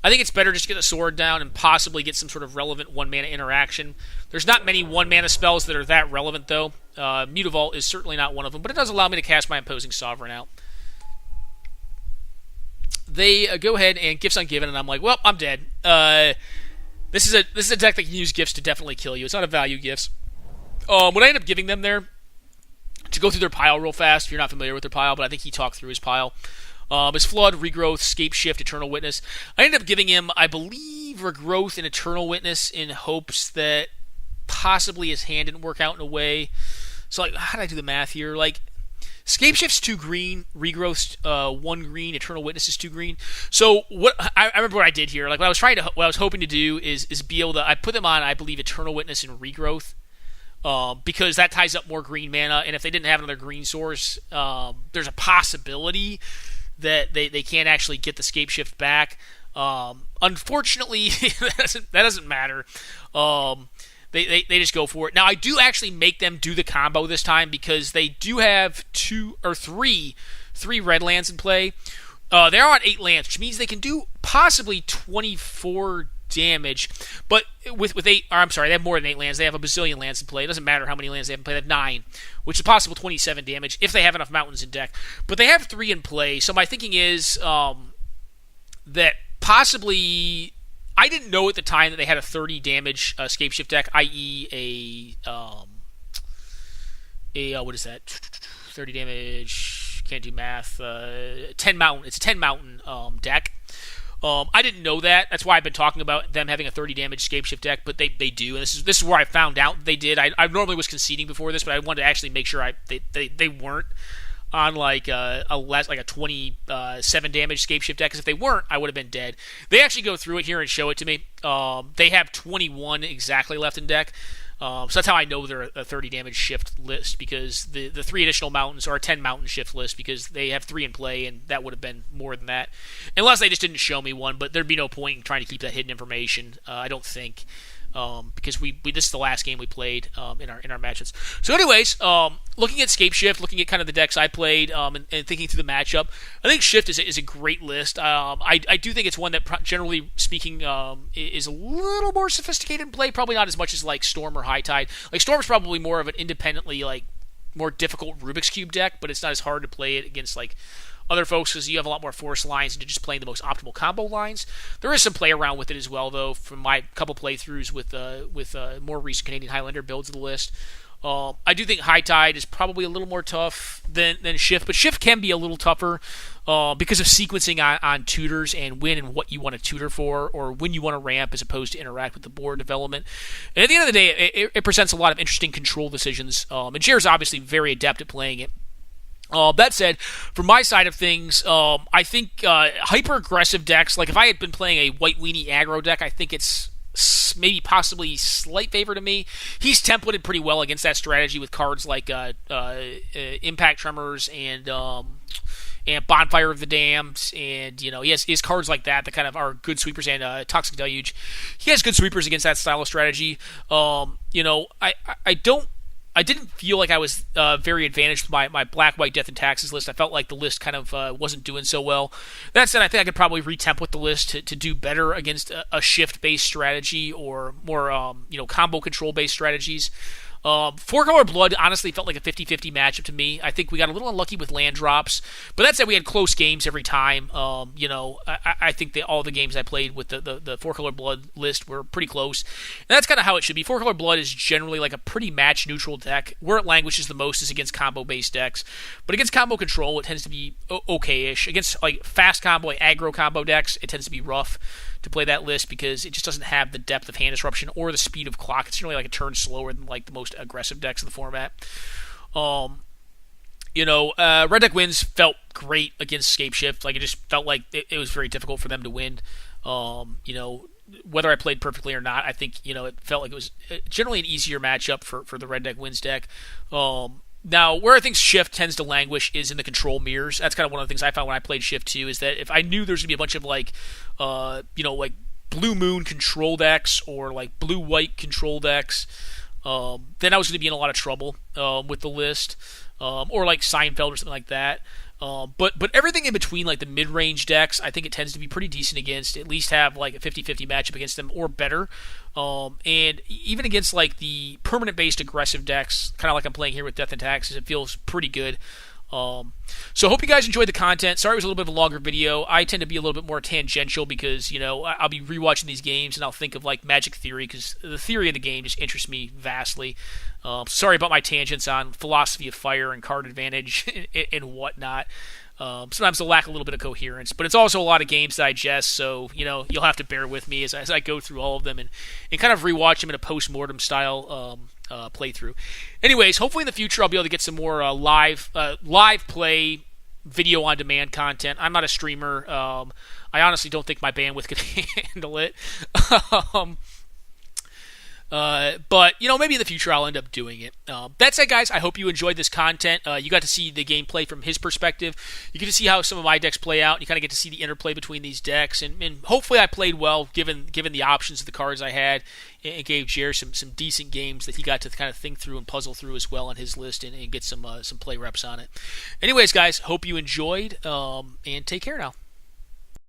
I think it's better just to get the sword down and possibly get some sort of relevant 1-mana interaction. There's not many 1-mana spells that are that relevant, though. Mutavault is certainly not one of them, but it does allow me to cast my Imposing Sovereign out. They go ahead and Gifts Ungiven, and I'm like, well, I'm dead. This is a deck that can use gifts to definitely kill you. It's not a value gifts. What I end up giving them there, to go through their pile real fast, if you're not familiar with their pile, but I think he talked through his pile. His Flood, Regrowth, Scape Shift, Eternal Witness. I ended up giving him, I believe, Regrowth and Eternal Witness in hopes that possibly his hand didn't work out in a way. So, like, how did I do the math here? Like, Scape Shift's 2 green, Regrowth's 1 green, Eternal Witness is 2 green. So, what I remember what I did here. Like, what I was hoping to do is be able to, I put them on, I believe, Eternal Witness and Regrowth. Because that ties up more green mana, and if they didn't have another green source, there's a possibility that they can't actually get the Scape Shift back. Unfortunately, that doesn't matter. They just go for it. Now, I do actually make them do the combo this time because they do have 2 or 3 red lands in play. They're on 8 lands, which means they can do possibly 24 damage, but with 8, or I'm sorry, they have more than 8 lands. They have a bazillion lands in play. It doesn't matter how many lands they have in play. They have 9, which is a possible 27 damage if they have enough mountains in deck. But they have 3 in play, so my thinking is that possibly, I didn't know at the time that they had a 30 damage Scape Shift deck, i.e. What is that? 30 damage, can't do math, 10 mountain. It's a 10 mountain deck. I didn't know that. That's why I've been talking about them having a 30 damage Scape Shift deck, but they do. And this is where I found out they did. I normally was conceding before this, but I wanted to actually make sure they weren't on like a 27 damage Scape Shift deck, because if they weren't, I would have been dead. They actually go through it here and show it to me. They have 21 exactly left in deck. So that's how I know they're a 30 damage shift list, because the 3 additional mountains are a 10 mountain shift list, because they have 3 in play, and that would have been more than that. Unless they just didn't show me one, but there'd be no point in trying to keep that hidden information, I don't think. Because this is the last game we played in our matches. So anyways, looking at Scape Shift, looking at kind of the decks I played, and thinking through the matchup, I think Shift is a great list. I do think it's one that, generally speaking, is a little more sophisticated in play. Probably not as much as like Storm or High Tide. Like Storm's probably more of an independently like more difficult Rubik's Cube deck, but it's not as hard to play it against like other folks, because you have a lot more force lines and you're just playing the most optimal combo lines. There is some play around with it as well, though, from my couple playthroughs with more recent Canadian Highlander builds of the list. I do think High Tide is probably a little more tough than Shift, but Shift can be a little tougher because of sequencing on tutors and when and what you want to tutor for, or when you want to ramp as opposed to interact with the board development. And at the end of the day, it presents a lot of interesting control decisions, and Jared's obviously very adept at playing it. That said, from my side of things, I think hyper-aggressive decks, like if I had been playing a White Weenie aggro deck, I think it's maybe possibly slight favor to me. He's templated pretty well against that strategy with cards like Impact Tremors and Bonfire of the Damned, and he has cards like that kind of are good sweepers, and Toxic Deluge. He has good sweepers against that style of strategy. I didn't feel like I was very advantaged with my Black, White, Death, and Taxes list. I felt like the list kind of wasn't doing so well. That said, I think I could probably retemplate the list to do better against a shift-based strategy, or more combo control-based strategies. Four-Color Blood honestly felt like a 50-50 matchup to me. I think we got a little unlucky with land drops, but that said, we had close games every time. I think all the games I played with the Four-Color Blood list were pretty close. And that's kind of how it should be. Four-Color Blood is generally like a pretty match-neutral deck. Where it languishes the most is against combo-based decks. But against combo control, it tends to be okay-ish. Against like fast combo, like aggro combo decks, it tends to be rough to play that list because it just doesn't have the depth of hand disruption or the speed of clock. It's generally like a turn slower than like the most aggressive decks in the format. Red Deck wins felt great against Scapeshift. Like it just felt like it was very difficult for them to win. Whether I played perfectly or not, I think it felt like it was generally an easier matchup for the Red Deck wins deck. Now, where I think Shift tends to languish is in the control mirrors. That's kind of one of the things I found when I played Shift 2, is that if I knew there's going to be a bunch of like Blue Moon control decks or like Blue-White control decks, then I was going to be in a lot of trouble with the list, or like Seinfeld or something like that. But everything in between, like the mid-range decks, I think it tends to be pretty decent against, at least have like a 50-50 matchup against them or better. And even against like the permanent-based aggressive decks, kind of like I'm playing here with Death and Taxes, it feels pretty good. So I hope you guys enjoyed the content. Sorry it was a little bit of a longer video. I tend to be a little bit more tangential because, I'll be rewatching these games and I'll think of like Magic Theory because the theory of the game just interests me vastly. Sorry about my tangents on Philosophy of Fire and card advantage and whatnot. Sometimes they'll lack a little bit of coherence, but it's also a lot of games to digest, so you'll have to bear with me as I go through all of them and kind of rewatch them in a post-mortem style playthrough. Anyways, hopefully in the future I'll be able to get some more live play video on demand content. I'm not a streamer. I honestly don't think my bandwidth could handle it. But maybe in the future I'll end up doing it. That said, guys, I hope you enjoyed this content. You got to see the gameplay from his perspective. You get to see how some of my decks play out. You kind of get to see the interplay between these decks, and hopefully I played well given the options of the cards I had, and gave Jer some decent games that he got to kind of think through and puzzle through as well on his list and get some play reps on it. Anyways, guys, hope you enjoyed, and take care now.